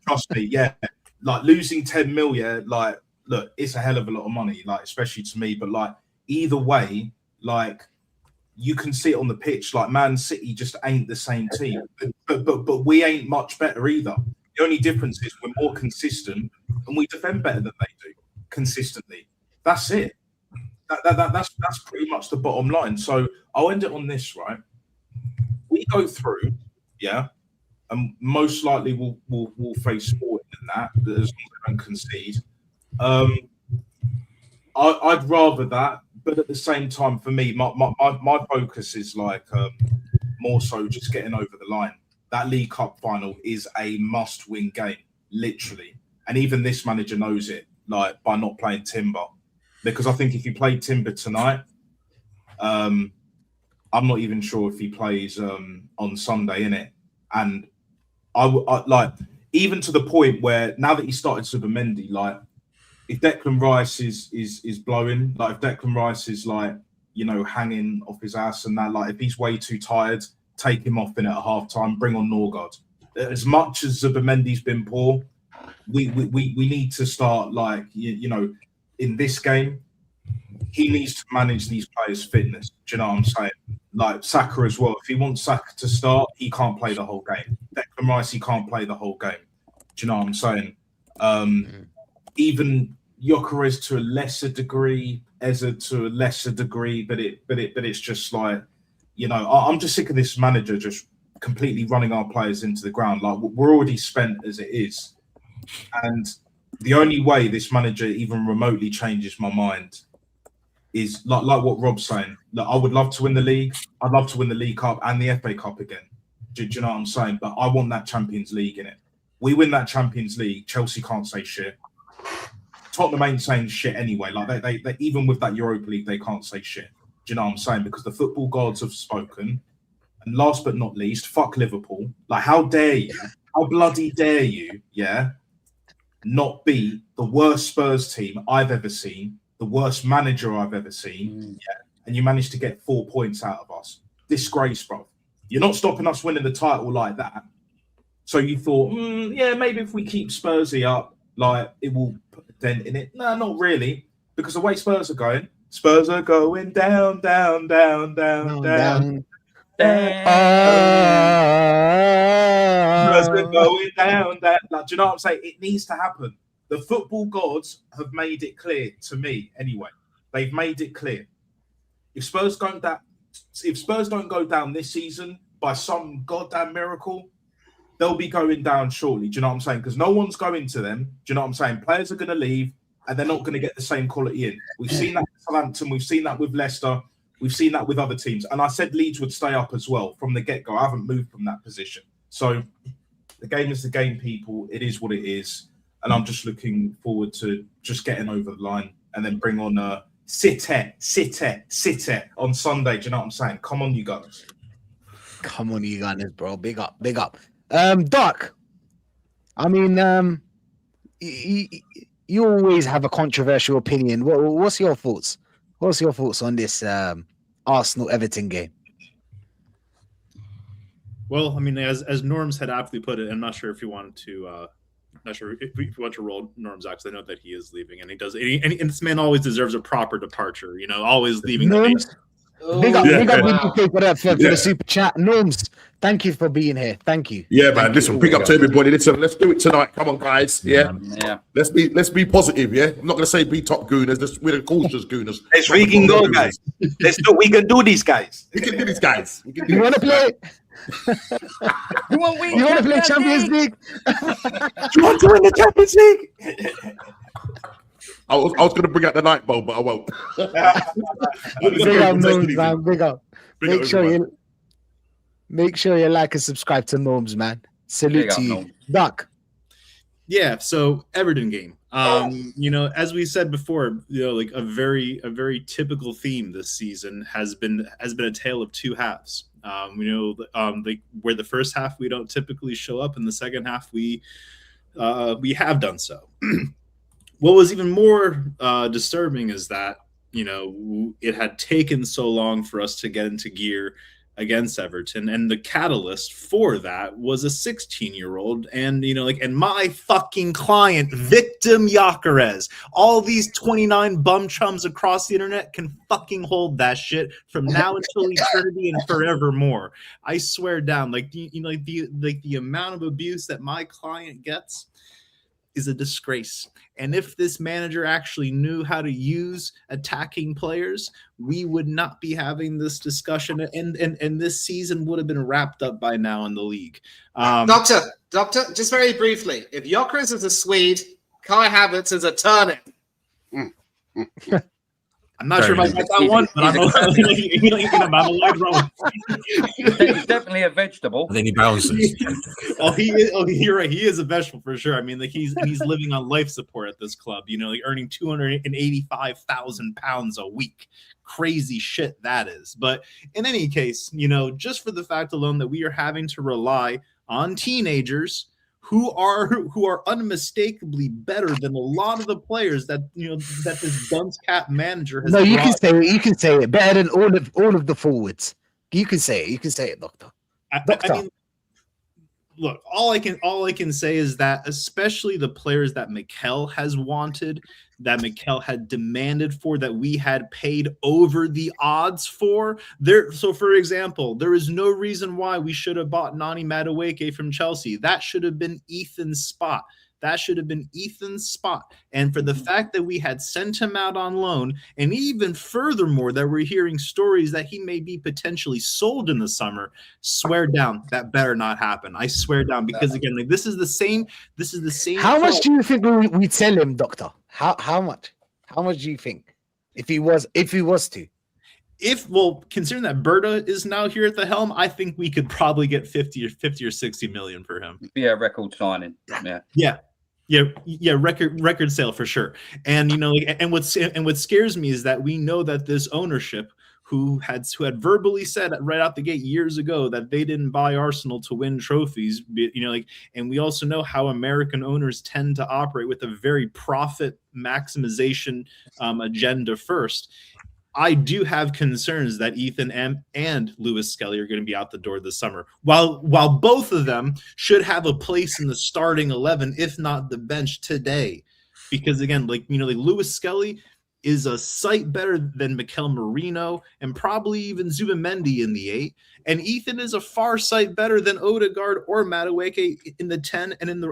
Trust me, yeah. Like losing 10 mil, yeah. Like, look, it's a hell of a lot of money. Like, especially to me. But like, either way, like, you can see it on the pitch. Like, Man City just ain't the same team. But we ain't much better either. The only difference is we're more consistent and we defend better than they do consistently. That's it. That's pretty much the bottom line. So I'll end it on this, right? We go through, yeah, and most likely we'll face Sporting in that as long as they don't concede. I'd rather that, but at the same time, for me, my focus is like more so just getting over the line. That League Cup final is a must-win game, literally. and even this manager knows it, like by not playing Timber, because I think if he played Timber tonight, I'm not even sure if he plays on Sunday, innit? And I like, even to the point where now that he started Zubimendi, like if Declan Rice is blowing, like if Declan Rice is like, you know, hanging off his ass and that, like if he's way too tired, take him off in at half time, bring on Norgard. As much as Zubimendi's been poor, we need to start, like, you know, in this game, he needs to manage these players' fitness. Do you know what I'm saying? Like Saka as well. If he wants Saka to start, he can't play the whole game. Declan Rice, he can't play the whole game. Do you know what I'm saying? Even Gyökeres to a lesser degree, Eza to a lesser degree, but it's just like, you know, I'm just sick of this manager just completely running our players into the ground. Like, we're already spent as it is, and the only way this manager even remotely changes my mind is like what Rob's saying. Like, I would love to win the league. I'd love to win the League Cup and the FA Cup again. Do you know what I'm saying? But I want that Champions League in it. We win that Champions League, Chelsea can't say shit. Tottenham ain't saying shit anyway. Like they even with that Europa League, they can't say shit. Do you know what I'm saying? Because the football gods have spoken. And last but not least, fuck Liverpool. Like, how dare you? How bloody dare you? Yeah, not beat the worst Spurs team I've ever seen, the worst manager I've ever seen. Yeah, and you managed to get 4 points out of us. Disgrace, bro. You're not stopping us winning the title like that. So you thought, yeah, maybe if we keep Spursy up, like, it will put a dent in it. No, not really. Because the way Spurs are going down, down, down, down, down. Spurs are going down, down. Like, do you know what I'm saying? It needs to happen. The football gods have made it clear to me, anyway. They've made it clear. If Spurs don't go down this season by some goddamn miracle, they'll be going down shortly. Do you know what I'm saying? Because no one's going to them. Do you know what I'm saying? Players are going to leave, and they're not going to get the same quality in. We've seen that with Southampton. We've seen that with Leicester. We've seen that with other teams. And I said Leeds would stay up as well from the get-go. I haven't moved from that position. So the game is the game, people. It is what it is. And I'm just looking forward to just getting over the line and then bring on City on Sunday. Do you know what I'm saying? Come on, you guys. Come on, you guys, bro. Big up, big up. Doc, I mean, you always have a controversial opinion. What's your thoughts? What's your thoughts on this Arsenal-Everton game? Well, I mean, as Norms had aptly put it, I'm not sure if you wanted to, not sure if you want to roll Norm's out, because I know that he is leaving, and he does. And this man always deserves a proper departure. You know, always leaving. Norms, big up BBK for that for the super chat. Norms, thank you for being here. Thank you. Yeah, man. Listen, big up to everybody. Listen, let's do it tonight. Come on, guys. Yeah. Let's be positive. Yeah. I'm not gonna say be top gooners. We're the cautious gooners. We can go, guys. We can do this, guys. We can do this, guys. You want to play? You want to play Champions League? You want to win the Champions League? I was going to bring out the night bulb, but I won't. Big up, Norms, man. Big up. Make sure you like and subscribe to Norms, man. Salute to you, Duck. Yeah. So Everton game. You know, as we said before, you know, like a very typical theme this season has been a tale of two halves. You know, where the first half we don't typically show up, and the second half we have done so. What was even more disturbing is that, you know, it had taken so long for us to get into gear against Everton, and the catalyst for that was a 16-year-old, and, you know, like, and my fucking client, Victim Gyökeres. All these 29 bum chums across the internet can fucking hold that shit from now until eternity and forevermore. I swear down, like, you know, like the amount of abuse that my client gets is a disgrace. And if this manager actually knew how to use attacking players, we would not be having this discussion, and this season would have been wrapped up by now in the league. Doctor, just very briefly, if Gyökeres is a Swede, Kai Havertz is a turnip. I'm not sure if I got that one, but I'm a wide road. He's definitely a vegetable. And then he bounces. You're right. He is a vegetable for sure. I mean, like he's living on life support at this club. You know, like earning £285,000 a week. Crazy shit that is. But in any case, you know, just for the fact alone that we are having to rely on teenagers who are unmistakably better than a lot of the players that that this dunce cap manager has. No, you can say it. You can say it better than all of the forwards. You can say it. You can say it, Doctor. I mean, look, all I can say is that especially the players that Mikel has wanted, that Mikel had demanded for, that we had paid over the odds for. So, for example, there is no reason why we should have bought Nani Madueke from Chelsea. That should have been Ethan's spot. And for the fact that we had sent him out on loan, and even furthermore that we're hearing stories that he may be potentially sold in the summer, swear down that better not happen. I swear down, because again, like this is the same. How much do you think we'd sell him, Doctor? How much? How much do you think if he was to? Considering that Berta is now here at the helm, I think we could probably get 50 or 60 million for him. Yeah, record signing. Yeah, record sale for sure. And and what scares me is that we know that this ownership, who had verbally said right out the gate years ago that they didn't buy Arsenal to win trophies, and we also know how American owners tend to operate with a very profit maximization agenda first. I do have concerns that Ethan and Lewis Skelly are going to be out the door this summer. While both of them should have a place in the starting 11, if not the bench today, because again, Lewis Skelly is a sight better than Mikel Merino and probably even Zubimendi in the 8, and Ethan is a far sight better than Odegaard or Madueke in the 10 and and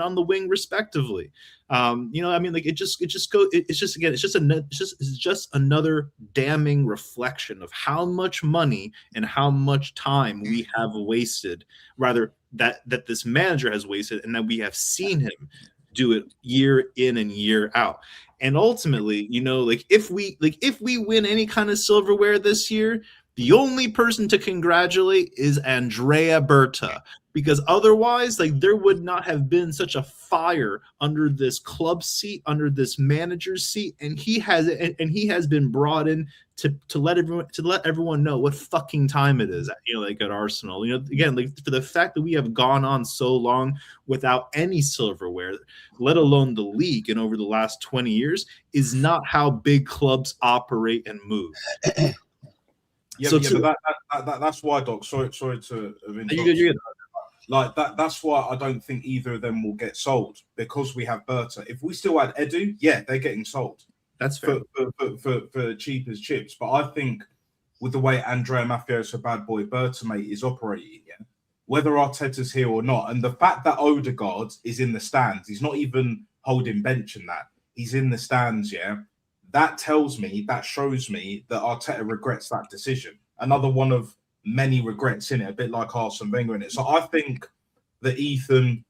on the wing respectively. It's just another damning reflection of how much money and how much time we have wasted, rather that this manager has wasted, and that we have seen him do it year in and year out. And ultimately, if we win any kind of silverware this year, the only person to congratulate is Andrea Berta, because otherwise, there would not have been such a fire under this club seat, under this manager's seat, and he has been brought in to let everyone know what fucking time it is, at Arsenal. Again, for the fact that we have gone on so long without any silverware, let alone the league, and over the last 20 years, is not how big clubs operate and move. But that's why, Doc. Sorry to have interrupted. That's why I don't think either of them will get sold, because we have Berta. If we still had Edu, they're getting sold. That's fair. For cheap as chips. But I think with the way Andrea Mafioso bad boy Berta, mate, is operating, whether Arteta's here or not, and the fact that Odegaard is in the stands, he's not even holding bench in that. He's in the stands, that shows me that Arteta regrets that decision. Another one of many regrets in it, a bit like Arsene Wenger in it. So I think that Ethan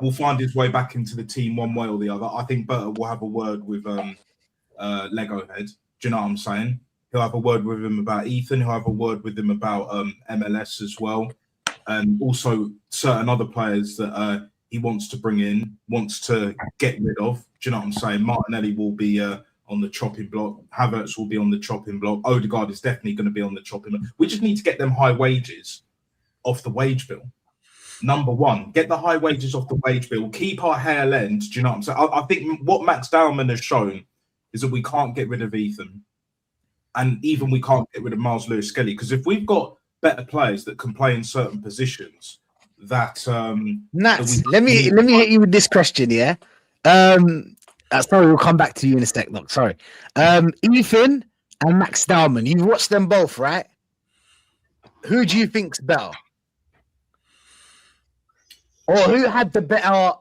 will find his way back into the team one way or the other. I think Berta will have a word with Lego Head. Do you know what I'm saying? He'll have a word with him about Ethan. He'll have a word with him about MLS as well. And also certain other players that he wants to bring in, wants to get rid of. Do you know what I'm saying? Martinelli will be on the chopping block. Havertz will be on the chopping block. Odegaard is definitely going to be on the chopping block. We just need to get them high wages off the wage bill. Number one, get the high wages off the wage bill. Keep our hair length. Do you know what I'm saying? I think what Max Dowman has shown is that we can't get rid of Ethan. And even we can't get rid of Miles Lewis-Skelly. Because if we've got better players that can play in certain positions, that... Nats, let me hit you with this question, sorry, we'll come back to you in a sec, look. Sorry. Ethan and Max Dowman, you've watched them both, right? Who do you think's better? Or who had the better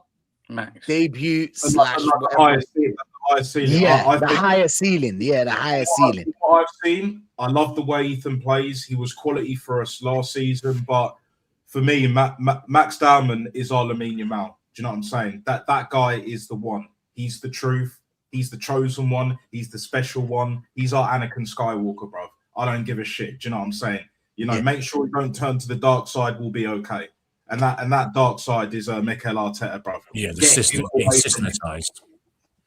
debut / the higher ceiling? Yeah, the higher ceiling. Yeah, the higher ceiling. What I've seen, I love the way Ethan plays. He was quality for us last season, but for me, Max Dowman is our Lamine Yamal. Do you know what I'm saying? That guy is the one. He's the truth. He's the chosen one. He's the special one. He's our Anakin Skywalker, bro. I don't give a shit. Do you know what I'm saying? You know, make sure you don't turn to the dark side. We'll be okay. And that dark side is Mikel Arteta, bro. Yeah, the system being systematized.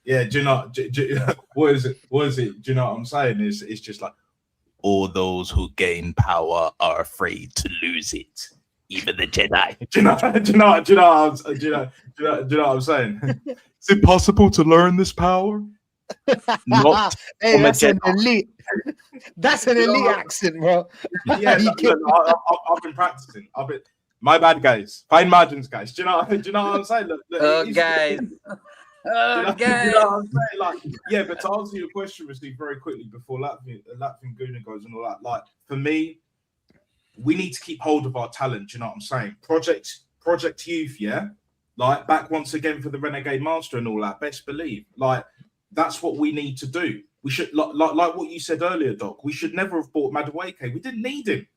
Yeah, do you know? What is it? Do you know what I'm saying? It's just like all those who gain power are afraid to lose it, even the Jedi. Do you know what I'm saying? Is it possible to learn this power? Not. Hey, that's an elite. That's an elite accent, bro. Yeah, I've been practicing. My bad, guys. Fine margins, guys. Do you know what I'm saying? Look, guys. You know what I'm saying? Like, yeah, but to answer your question, Steve, very quickly before Latvian Guna goes and all that, like, for me, we need to keep hold of our talent. Do you know what I'm saying? Project Youth, yeah? Like, back once again for the Renegade Master and all that, best believe. Like, that's what we need to do. We should, like what you said earlier, Doc, we should never have bought Madueke. We didn't need him.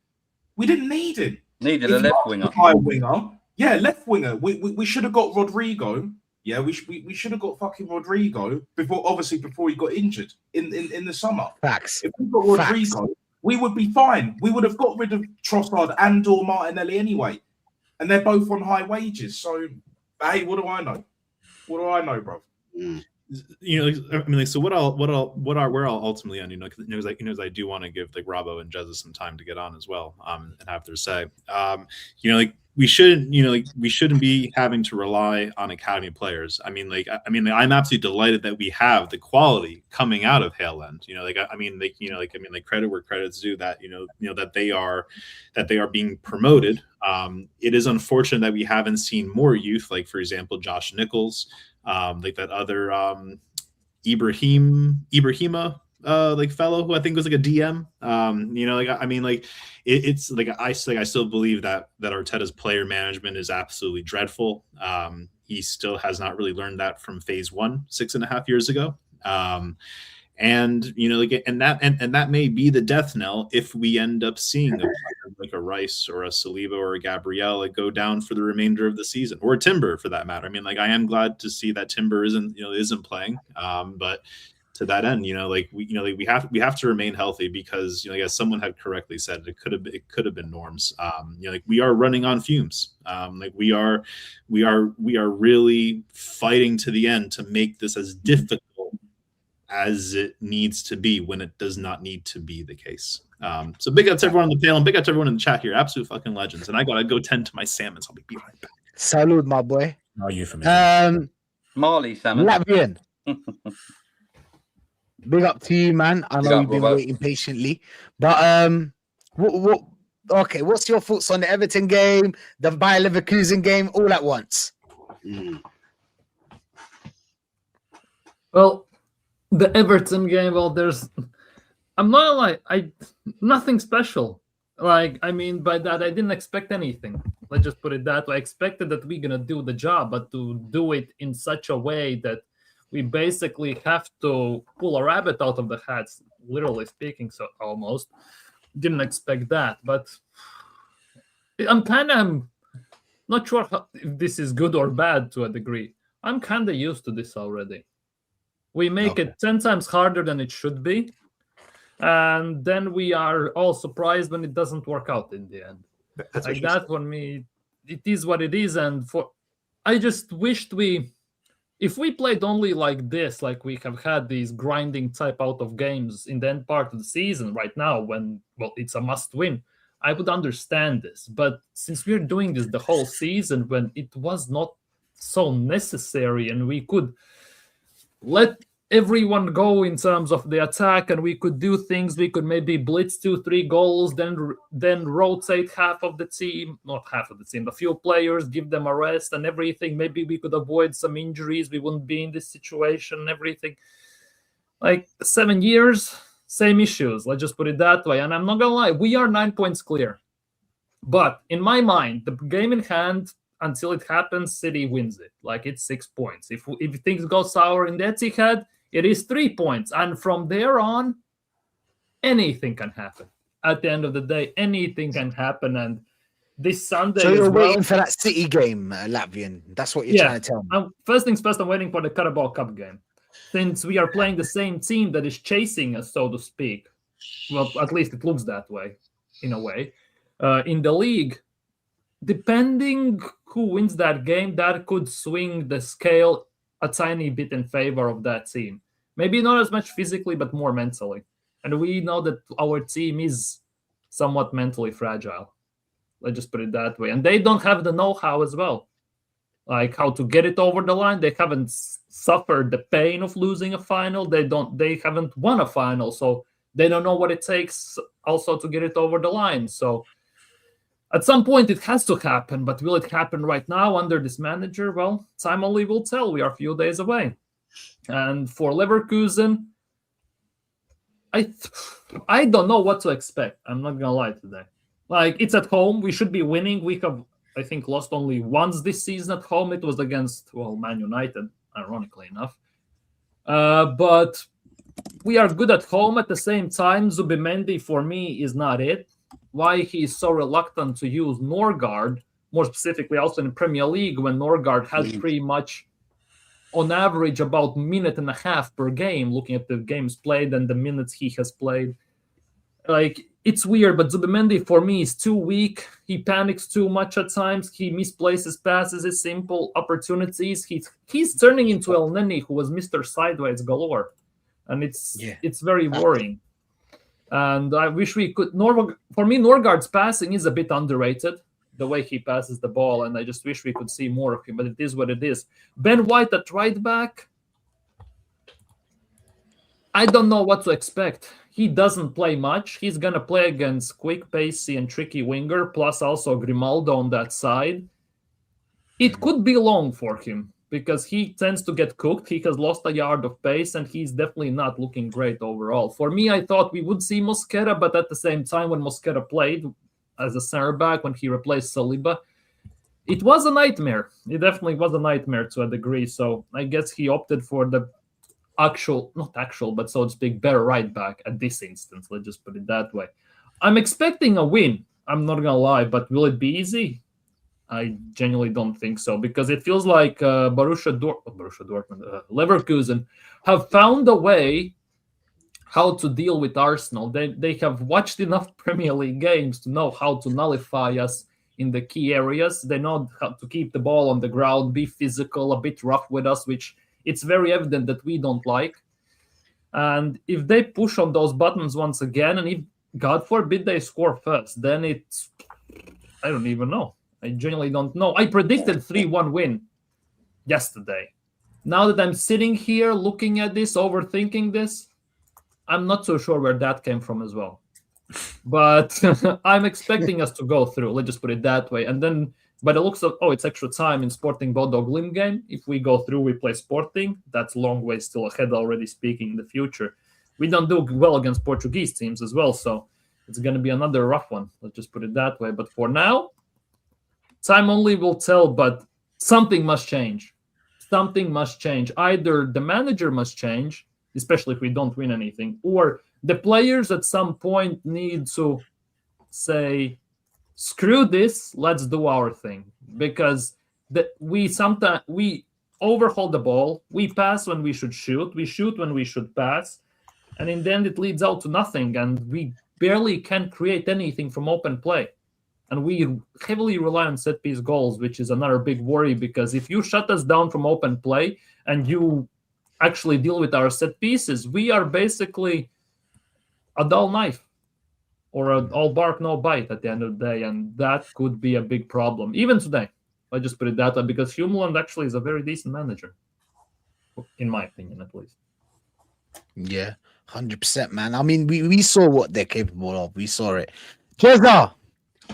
Needed a left winger. High winger. Yeah, left winger. We should have got Rodrigo. Yeah, we should have got fucking Rodrigo before he got injured in the summer. Facts. If we got Rodrigo, we would be fine. We would have got rid of Trossard and or Martinelli anyway, and they're both on high wages. So, hey, what do I know? What do I know, bro? You know, I mean, like, so where I'll ultimately end, you know, because I do want to give like Robbo and Jezza some time to get on as well, and have their say. You know, like we shouldn't be having to rely on academy players. I mean, I'm absolutely delighted that we have the quality coming out of Hale End. You know, credit where credit's due. That that they are being promoted. It is unfortunate that we haven't seen more youth, like for example, Josh Nichols. Like that other Ibrahima like fellow who I think was like a DM. You know, like I mean, like it's like I still believe that Arteta's player management is absolutely dreadful. He still has not really learned that from phase 1 6.5 years ago. And you know, like, and that may be the death knell if we end up seeing like a Rice or a Saliba or a Gabriel like go down for the remainder of the season, or a Timber for that matter. I mean, like, I am glad to see that Timber isn't playing, but to that end, you know, like we have to remain healthy, because, you know, as someone had correctly said, it could have been Norms. You know, like we are running on fumes. Like we are really fighting to the end to make this as difficult as it needs to be when it does not need to be the case. So big ups to everyone on the panel, big ups to everyone in the chat here. Absolute fucking legends. And I gotta go tend to my salmon, so I'll be right back. Salud, my boy. No euphemism. Marley salmon. Latvian. Big up to you, man. I know Big up, you've been Robert. waiting patiently. But what's your thoughts on the Everton game, the Bayer Leverkusen game, all at once? Well, the Everton game, I'm not like nothing special. Like, I mean, by that, I didn't expect anything. Let's just put it that way. I expected that we're gonna do the job, but to do it in such a way that we basically have to pull a rabbit out of the hat, literally speaking, so almost. Didn't expect that, but I'm not sure if this is good or bad to a degree. I'm kind of used to this already. We make it 10 times harder than it should be, and then we are all surprised when it doesn't work out in the end. That's like that for me, it is what it is. And I just wished if we played only like this, like we have had these grinding type out of games in the end part of the season right now, when, well, it's a must win, I would understand this. But since we're doing this the whole season when it was not so necessary, and we could let everyone go in terms of the attack, and we could do things, we could maybe blitz 2-3 goals, then rotate half of the team, not half of the team, a few players, give them a rest and everything. Maybe we could avoid some injuries, we wouldn't be in this situation and everything. Like 7 years, same issues, let's just put it that way. And I'm not gonna lie, we are 9 points clear, but in my mind, the game in hand, until it happens, City wins it. Like, it's 6 points. If things go sour in the Etihad, it is 3 points. And from there on, anything can happen. At the end of the day, anything can happen. And this Sunday, so you're waiting for that City game, Latvian. That's what you're trying to tell me. First things first, I'm waiting for the Carabao Cup game. since we are playing the same team that is chasing us, so to speak. Well, at least it looks that way, in a way. In the league, depending who wins that game, that could swing the scale a tiny bit in favor of that team. Maybe not as much physically, but more mentally. And we know that our team is somewhat mentally fragile. Let's just put it that way. And they don't have the know-how as well. Like how to get it over the line. They haven't suffered the pain of losing a final. They haven't won a final. So they don't know what it takes also to get it over the line. So at some point it has to happen, but will it happen right now under this manager? Well, time only will tell. We are a few days away. And for Leverkusen, I don't know what to expect. I'm not gonna lie today. Like, it's at home. We should be winning. We have, I think, lost only once this season at home. It was against, Man United, ironically enough. But we are good at home. At the same time, Zubimendi, for me, is not it. Why he is so reluctant to use Norgard, more specifically also in the Premier League, when Norgard has pretty much, on average, about 1.5 minutes per game, looking at the games played and the minutes he has played. Like, it's weird, but Zubimendi, for me, is too weak. He panics too much at times. He misplaces passes, his simple opportunities. He's turning into El Neni, who was Mr. Sideways galore. And it's very worrying. And I wish we could... For me, Norgard's passing is a bit underrated, the way he passes the ball, and I just wish we could see more of him, but it is what it is. Ben White at right back, I don't know what to expect. He doesn't play much. He's going to play against quick, pacey, and tricky winger, plus also Grimaldo on that side. It could be long for him, because he tends to get cooked. He has lost a yard of pace, and he's definitely not looking great overall. For me, I thought we would see Mosquera, but at the same time, when Mosquera played as a center back, when he replaced Saliba, it was a nightmare. It definitely was a nightmare to a degree. So I guess he opted for the not actual, but so to speak, better right back at this instance. Let's just put it that way. I'm expecting a win. I'm not going to lie, but will it be easy? I genuinely don't think so, because it feels like Borussia Dortmund, Leverkusen have found a way how to deal with Arsenal. They have watched enough Premier League games to know how to nullify us in the key areas. They know how to keep the ball on the ground, be physical, a bit rough with us, which it's very evident that we don't like. And if they push on those buttons once again, and if, God forbid, they score first, then it's... I don't even know. I genuinely don't know. I predicted 3-1 win yesterday. Now that I'm sitting here looking at this, overthinking this, I'm not so sure where that came from as well. But I'm expecting us to go through. Let's just put it that way. And then, by the looks of, it's extra time in Sporting Bodo Glimt game. If we go through, we play Sporting. That's a long way still ahead, already speaking, in the future. We don't do well against Portuguese teams as well, so it's going to be another rough one. Let's just put it that way. But for now, time only will tell, but something must change. Something must change. Either the manager must change, especially if we don't win anything, or the players at some point need to say, screw this, let's do our thing. Because we overhaul the ball, we pass when we should shoot, we shoot when we should pass, and in the end it leads out to nothing, and we barely can create anything from open play. And we heavily rely on set-piece goals, which is another big worry, because if you shut us down from open play and you actually deal with our set pieces, we are basically a dull knife, or an all bark, no bite at the end of the day, and that could be a big problem. Even today, I just put it that way, because Humeland actually is a very decent manager, in my opinion, at least. Yeah, 100%, man. I mean, we saw what they're capable of. We saw it. Jezza,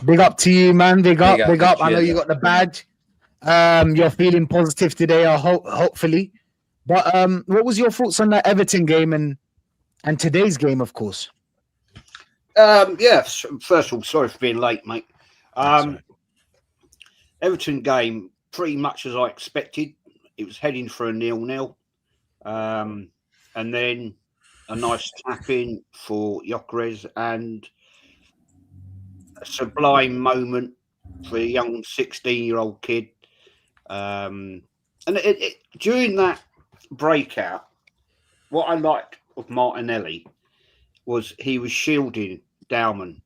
big up to you, man. Big up. I know you got the badge. You're feeling positive today, hopefully. But what was your thoughts on that Everton game and today's game, of course? First of all, sorry for being late, mate. Everton game, pretty much as I expected. It was heading for a 0-0. And then a nice tap-in for Gyökeres, and a sublime moment for a young 16-year-old kid. And during that breakout, what I liked of Martinelli was he was shielding Dowman.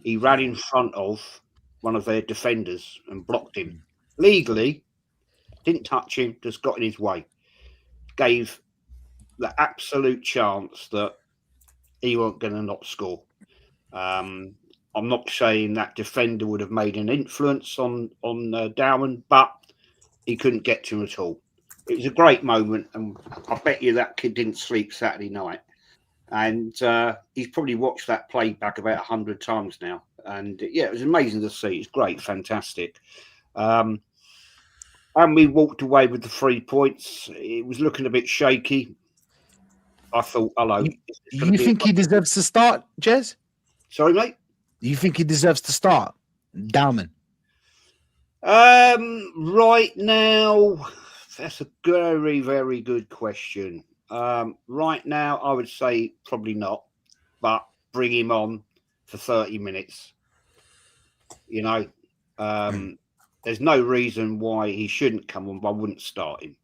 He ran in front of one of their defenders and blocked him legally. Didn't touch him, just got in his way. Gave the absolute chance that he weren't going to not score. I'm not saying that defender would have made an influence on Dowman, but he couldn't get to him at all. It was a great moment, and I bet you that kid didn't sleep Saturday night. And he's probably watched that play back about 100 times now. And yeah, it was amazing to see. It's great, fantastic. And we walked away with the 3 points. It was looking a bit shaky. I thought, hello. You think he deserves to start, Jez? Sorry, mate? You think he deserves to start? Dowman. Right now, that's a very, very good question. Right now, I would say probably not, but bring him on for 30 minutes. You know, there's no reason why he shouldn't come on, but I wouldn't start him.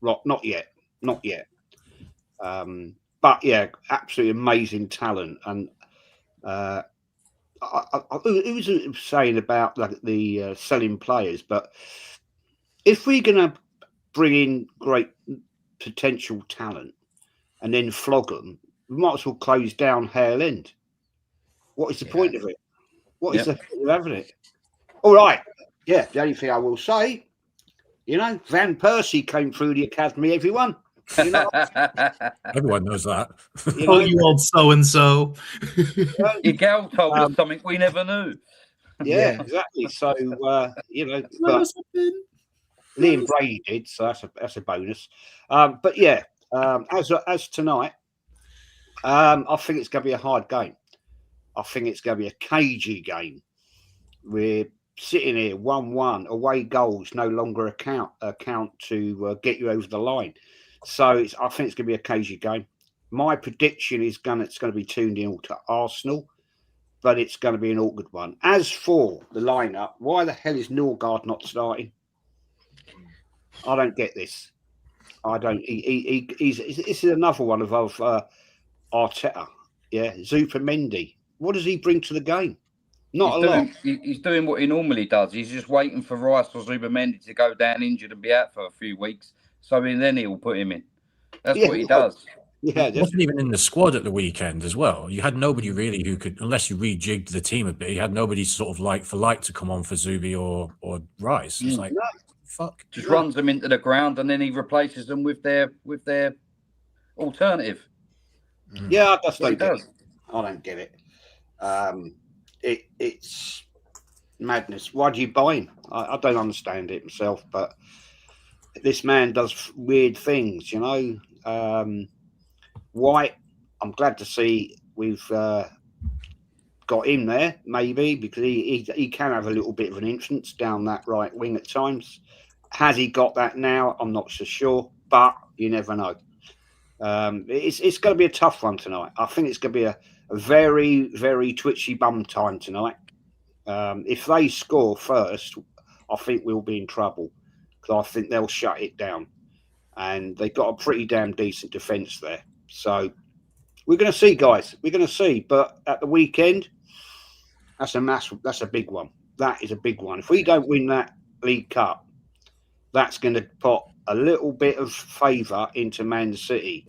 Not yet. But yeah, absolutely amazing talent. And who was saying about the selling players, but if we're going to bring in great potential talent and then flog them, we might as well close down Hale End. What is the point of it? What is the point of having it? All right. Yeah, the only thing I will say, Van Persie came through the academy, everyone. Everyone knows that. You old so-and-so. Your gal told us something we never knew. Yeah, exactly. So, but Liam Brady did, so that's a bonus. But yeah, as tonight, I think it's going to be a hard game. I think it's going to be a cagey game. We're sitting here 1-1, away goals no longer account to get you over the line. So I think it's going to be a cagey game. My prediction is it's going to be 2-0 to Arsenal, but it's going to be an awkward one. As for the lineup, why the hell is Norgard not starting? I don't get this. I don't. This is another one of Arteta. Yeah, Zupermendi. What does he bring to the game? Not a lot. He's doing what he normally does. He's just waiting for Rice or Zupermendi to go down injured and be out for a few weeks. So then he'll put him in. That's what he does. Yeah, he wasn't even in the squad at the weekend as well. You had nobody really who could, unless you rejigged the team a bit, you had nobody sort of like for like to come on for Zubi or Rice. It's like, fuck. Just runs them into the ground and then he replaces them with their alternative. Yeah, I just don't get it. I don't get it. It's madness. Why do you buy him? I don't understand it myself, but this man does weird things, White, I'm glad to see we've got him there, maybe, because he can have a little bit of an influence down that right wing at times. Has he got that now? I'm not so sure, but you never know. It's going to be a tough one tonight. I think it's going to be a very, very twitchy bum time tonight. If they score first, I think we'll be in trouble because I think they'll shut it down. And they've got a pretty damn decent defence there. So we're going to see, guys. We're going to see. But at the weekend, that's a big one. That is a big one. If we don't win that League Cup, that's going to put a little bit of favour into Man City.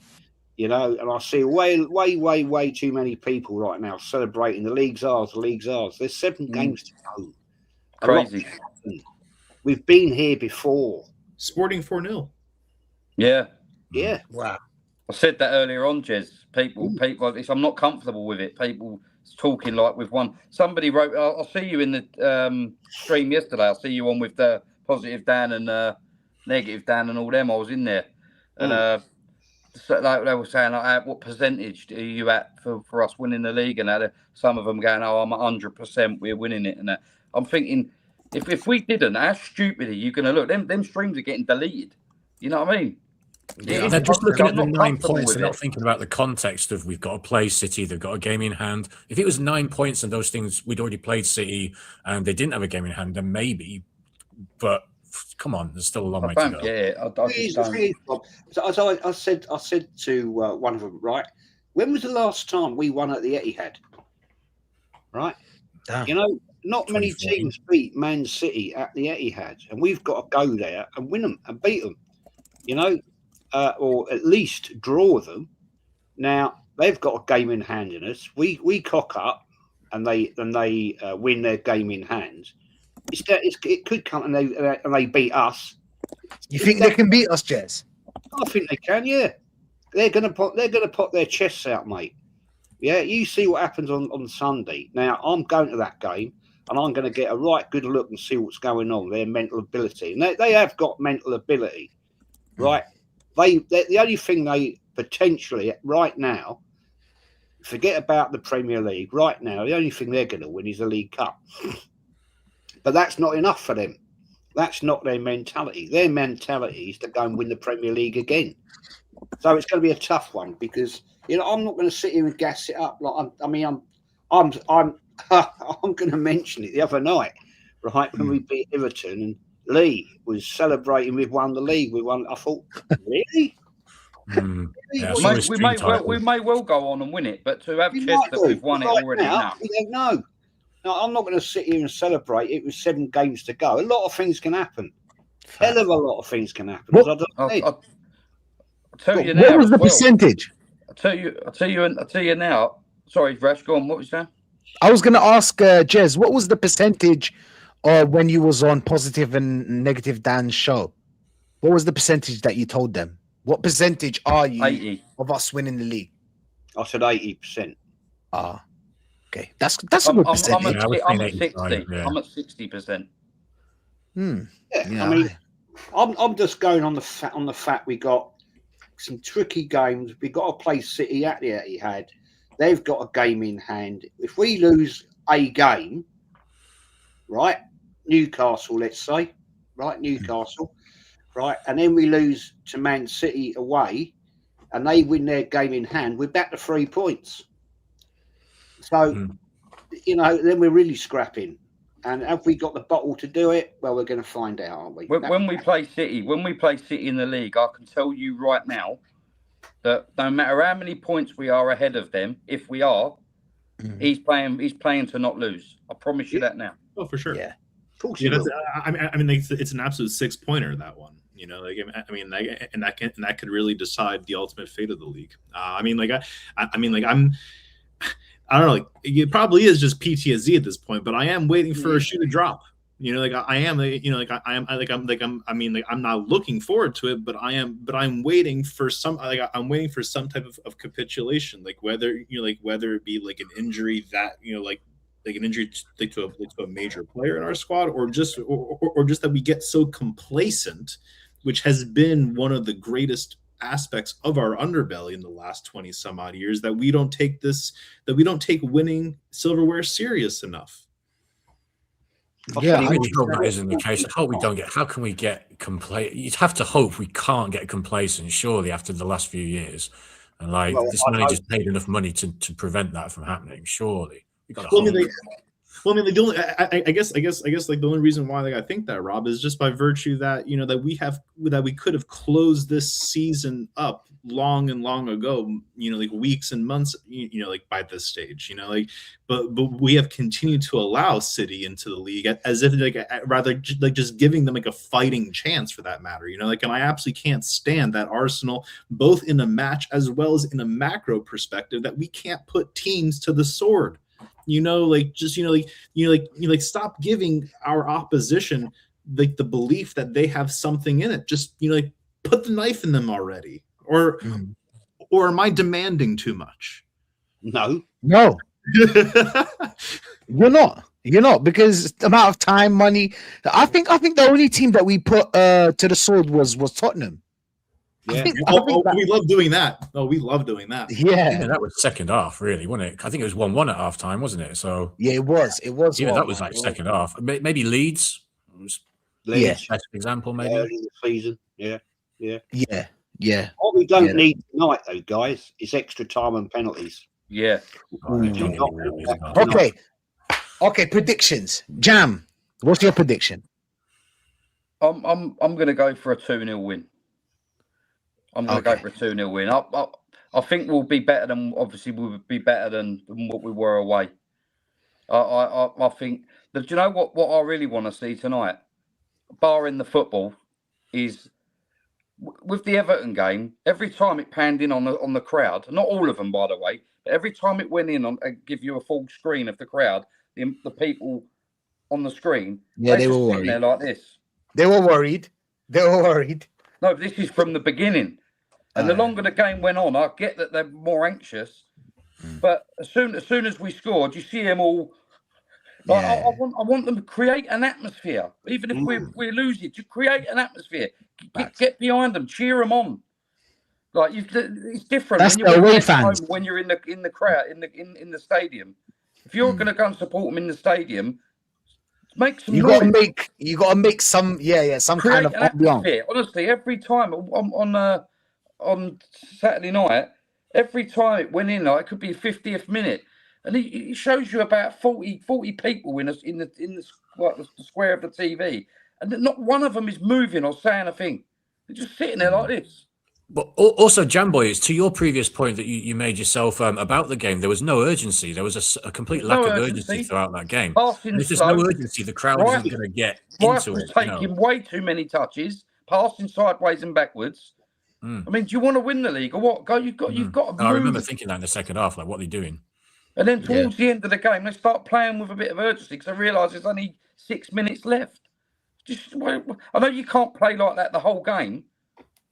And I see way too many people right now celebrating the league's ours, the league's ours. There's 7 games to go. Crazy. We've been here before. Sporting 4-0. Yeah. Yeah. Wow. I said that earlier on, Jez. People, I'm not comfortable with it. People talking like with one. Somebody wrote, I'll see you in the stream yesterday. I'll see you on with the positive Dan and negative Dan and all them. I was in there. And so like they were saying, like, what percentage are you at for us winning the league? And some of them going, I'm 100%, we're winning it. And I'm thinking, if we didn't, how stupid are you going to look? Them streams are getting deleted. You know what I mean? Yeah, they're just looking at the 9 points. They're not thinking about the context of we've got to play City. They've got a game in hand. If it was 9 points and those things, we'd already played City and they didn't have a game in hand, then maybe. But come on, there's still a long I way to don't go. get it. I just don't. So as I said to one of them, right? When was the last time we won at the Etihad? Right? Damn. You know, not many 2014. teams beat Man City at the Etihad, and we've got to go there and win them and beat them. You know, or at least draw them. Now they've got a game in hand in us. We cock up, and they win their game in hand. It could come and they beat us. You think they can beat us, Jez? I think they can. Yeah, they're gonna put their chests out, mate. Yeah, you see what happens on Sunday. Now I'm going to that game, and I'm going to get a right good look and see what's going on. Their mental ability, and they have got mental ability, right? The only thing they potentially right now, forget about the Premier League. Right now, the only thing they're going to win is the League Cup. But that's not enough for them. That's not their mentality. Their mentality is to go and win the Premier League again. So it's going to be a tough one because I'm not going to sit here and gas it up. Like I'm going to mention it the other night, right, when we beat Everton and Lee was celebrating we've won the league. We won. I thought, really? Yeah, we may well go on and win it, but to have chest that we've won it already now. We don't know. No, I'm not going to sit here and celebrate it with 7 games to go. A lot of things can happen. Hell of a lot of things can happen. I'll tell you now. What was the percentage? I'll tell you now. Sorry, Rash, go on. What was you saying? I was going to ask Jez, what was the percentage when you was on Positive and Negative Dan's show? What was the percentage that you told them? What percentage are you 80 of us winning the league? I said 80%. Ah, okay. That's a good percentage. I'm at 60. Yeah. I'm at 60%. Yeah, I mean, I'm just going on the fact we got some tricky games. We got to play City at the Etihad. They've got a game in hand. If we lose a game, right, Newcastle, let's say, right, Newcastle, right, and then we lose to Man City away, and they win their game in hand, we're back to 3 points. So, then we're really scrapping. And have we got the bottle to do it? Well, we're going to find out, aren't we? When we play City in the league, I can tell you right now that no matter how many points we are ahead of them, if we are, he's playing to not lose. I promise you that now. Oh, for sure. Yeah. Of course. It's an absolute 6-pointer, that one. And that could really decide the ultimate fate of the league. I don't know. Like, it probably is just PTSD at this point, but I am waiting for a shoe to drop. I'm not looking forward to it, but I'm waiting for some. I'm waiting for some type of capitulation, whether it be like an injury that like an injury to a major player in our squad, or just that we get so complacent, which has been one of the greatest aspects of our underbelly in the last 20 some odd years, that we don't take winning silverware serious enough. Yeah, I really hope that isn't the case. I hope we don't how can we get complacent? You'd have to hope we can't get complacent, surely, after the last few years. And this manager's paid enough money to prevent that from happening, surely. I guess the only reason why I think that, Rob, is just by virtue that that we could have closed this season up long ago, weeks and months, by this stage, but we have continued to allow City into the league as if rather just giving them a fighting chance, for that matter, and I absolutely can't stand that Arsenal, both in a match as well as in a macro perspective, that we can't put teams to the sword. Stop giving our opposition the belief that they have something in it. Just put the knife in them already. Or am I demanding too much? No. You're not, because the amount of time, money. I think the only team that we put to the sword was Tottenham. Yeah. We love doing that. Oh, we love doing that. Yeah, that was second half, really, wasn't it? I think it was 1-1 at half time, wasn't it? So yeah, it was. Yeah, that was second half. Maybe Leeds. Best example, maybe. Early in the season. Yeah. What we don't need tonight, though, guys, is extra time and penalties. Yeah. Okay. Predictions. Jam. What's your prediction? I'm going to go for a 2-0 win. I'm going to go for a 2-0 win. I think we'll be better than, obviously, we'll be better than what we were away. I think that, do you know what I really want to see tonight, barring the football, is with the Everton game, every time it panned in on the crowd, not all of them, by the way, but every time it went in and give you a full screen of the crowd, the people on the screen, they were sitting worried. there like this. They were worried. No, this is from the beginning. And the longer the game went on, I get that they're more anxious. But as soon as we scored, you see them all. Like, I want them to create an atmosphere. Even if we lose it, to create an atmosphere. Get behind them, cheer them on. Like it's different. That's when the you're away fans. when you're in the crowd in the stadium. If you're going to go and support them in the stadium, make some. You got to make some some create kind of an ambiance. atmosphere. Honestly, every time on Saturday night, every time it went in, like it could be 50th minute, and it shows you about 40 people in the square of the TV, and not one of them is moving or saying a thing. They're just sitting there like this. But also, Jamboy, it's to your previous point that you made yourself about the game. There was no urgency. There was a complete lack of urgency throughout that game. And if there's no urgency, the crowd isn't going to get into it. Taking way too many touches, passing sideways and backwards. I mean, do you want to win the league or what? You've got to. I remember thinking that in the second half, like, what are they doing? And then towards the end of the game, they start playing with a bit of urgency because they realise there's only 6 minutes left. I know you can't play like that the whole game,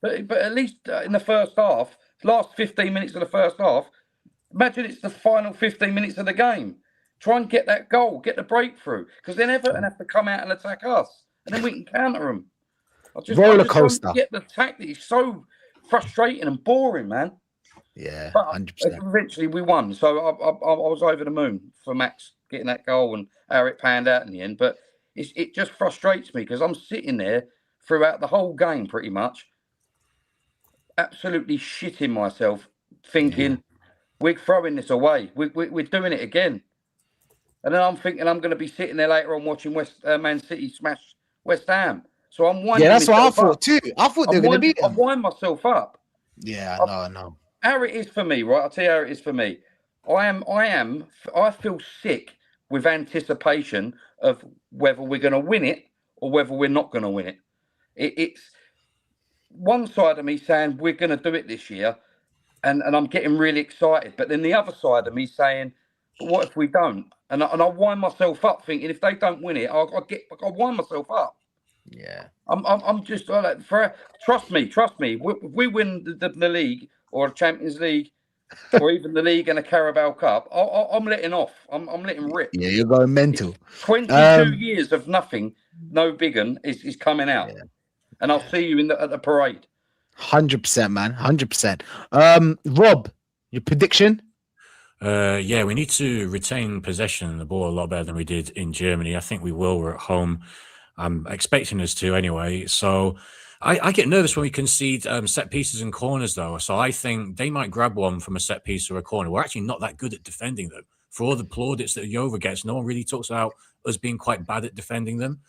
but at least in the first half, last 15 minutes of the first half, imagine it's the final 15 minutes of the game. Try and get that goal, get the breakthrough, because then Everton have to come out and attack us, and then we can counter them. Roller coaster. Get the tactic. It's so frustrating and boring, man. Yeah, but 100%. Eventually we won, so I was over the moon for Max getting that goal and how it panned out in the end. But it just frustrates me because I'm sitting there throughout the whole game pretty much, absolutely shitting myself, thinking we're throwing this away. We're doing it again. And then I'm thinking I'm going to be sitting there later on watching Man City smash West Ham. So I'm winding that's what I thought up. too. I thought they were going to beat them. I wind myself up. Yeah, I know. How it is for me, right? I'll tell you how it is for me. I feel sick with anticipation of whether we're going to win it or whether we're not going to win it. It's one side of me saying we're going to do it this year, and I'm getting really excited. But then the other side of me saying, but what if we don't? And I wind myself up thinking if they don't win it, I'll wind myself up. Yeah, I'm just trust me. If we win the league or a Champions League or even the league and a Carabao Cup, I'm letting off. I'm letting rip. Yeah, you're going mental. 22 years of nothing, no big un is coming out, and I'll see you at the parade. 100%, man. 100%. Rob, your prediction? We need to retain possession of the ball a lot better than we did in Germany. I think we will. We're at home. I'm expecting us to anyway. So I get nervous when we concede set pieces and corners, though. So I think they might grab one from a set piece or a corner. We're actually not that good at defending them. For all the plaudits that Jova gets, no one really talks about us being quite bad at defending them.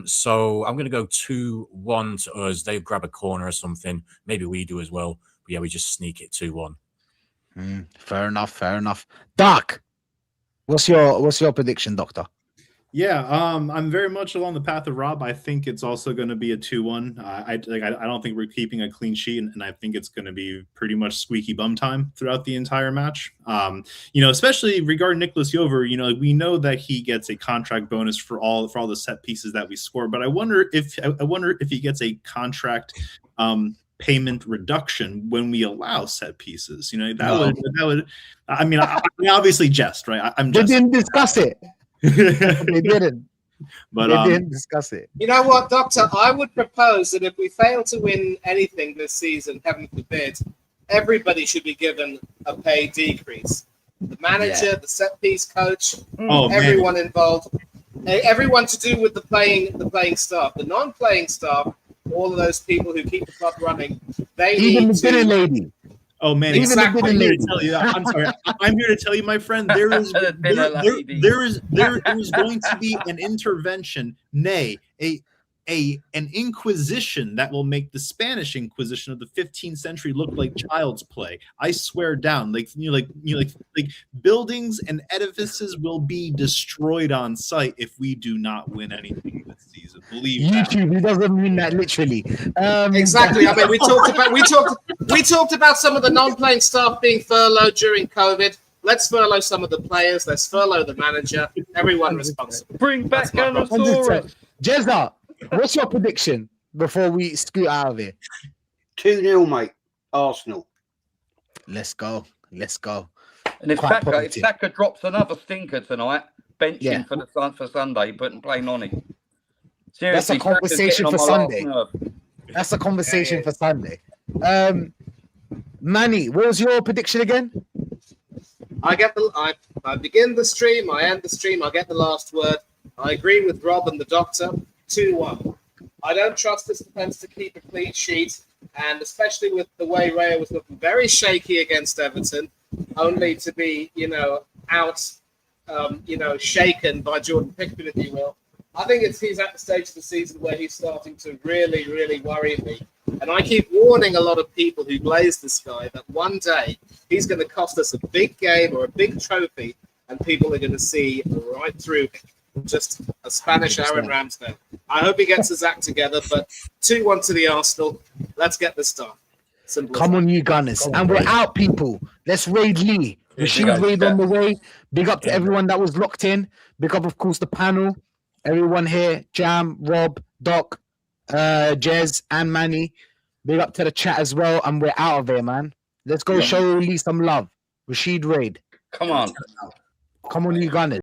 So I'm going to go 2-1 to us. They grab a corner or something. Maybe we do as well. But yeah, we just sneak it 2-1. Fair enough. Doc, what's your prediction, Doctor? Yeah, I'm very much along the path of Rob. I think it's also going to be a 2-1. I don't think we're keeping a clean sheet, and I think it's going to be pretty much squeaky bum time throughout the entire match. Especially regarding Nicholas Jover, we know that he gets a contract bonus for all the set pieces that we score, but I wonder if he gets a contract payment reduction when we allow set pieces. That would. I mean, I obviously jest, right? I'm just. They didn't discuss it. They didn't. But they didn't discuss it. You know what, Doctor? I would propose that if we fail to win anything this season, heaven forbid, everybody should be given a pay decrease. The manager, the set piece coach, everyone involved, everyone to do with the playing staff, the non-playing staff, all of those people who keep the club running. They even need the dinner lady. Oh man, Even exactly. the dinner lady. I'm sorry. I'm here to tell you, my friend, there is going to be an intervention, nay, an inquisition that will make the Spanish Inquisition of the 15th century look like child's play. I swear down, like buildings and edifices will be destroyed on sight if we do not win anything this season. Believe YouTube, he doesn't mean that literally. Exactly. I mean, we talked about some of the non-playing staff being furloughed during COVID. Let's furlough some of the players. Let's furlough the manager. Everyone responsible. Bring back That's my problem. Ganosaurus. Jezza, what's your prediction before we scoot out of here? 2-0, mate. Arsenal. Let's go. Let's go. And if Quite Saka, positive. drops another stinker tonight, bench Yeah. him for Sunday, putting playing on him. That's Seriously, a conversation Saka's for getting on my last Sunday. nerve. That's a conversation for Sunday. Manny, what was your prediction again? I begin the stream, I end the stream, I get the last word. I agree with Rob and the doctor. 2-1. I don't trust this defense to keep a clean sheet, and especially with the way Raya was looking very shaky against Everton, only to be, shaken by Jordan Pickford, if you will. I think he's at the stage of the season where he's starting to really, really worry me. And I keep warning a lot of people who glaze this guy that one day he's going to cost us a big game or a big trophy, and people are going to see right through just a Spanish Aaron Ramsdale. I hope he gets his act together, but 2-1 to the Arsenal. Let's get this done. Simple. Come on, you Gunners. And we're out, people. Let's raid Lee. Rashid raid on the way. Big up to everyone that was locked in. Big up, of course, the panel. Everyone here. Jam, Rob, Doc, Jez, and Manny. Big up to the chat as well. And we're out of here, man. Let's go show Lee some love. Rashid raid. Come on. Come on, you Gunners.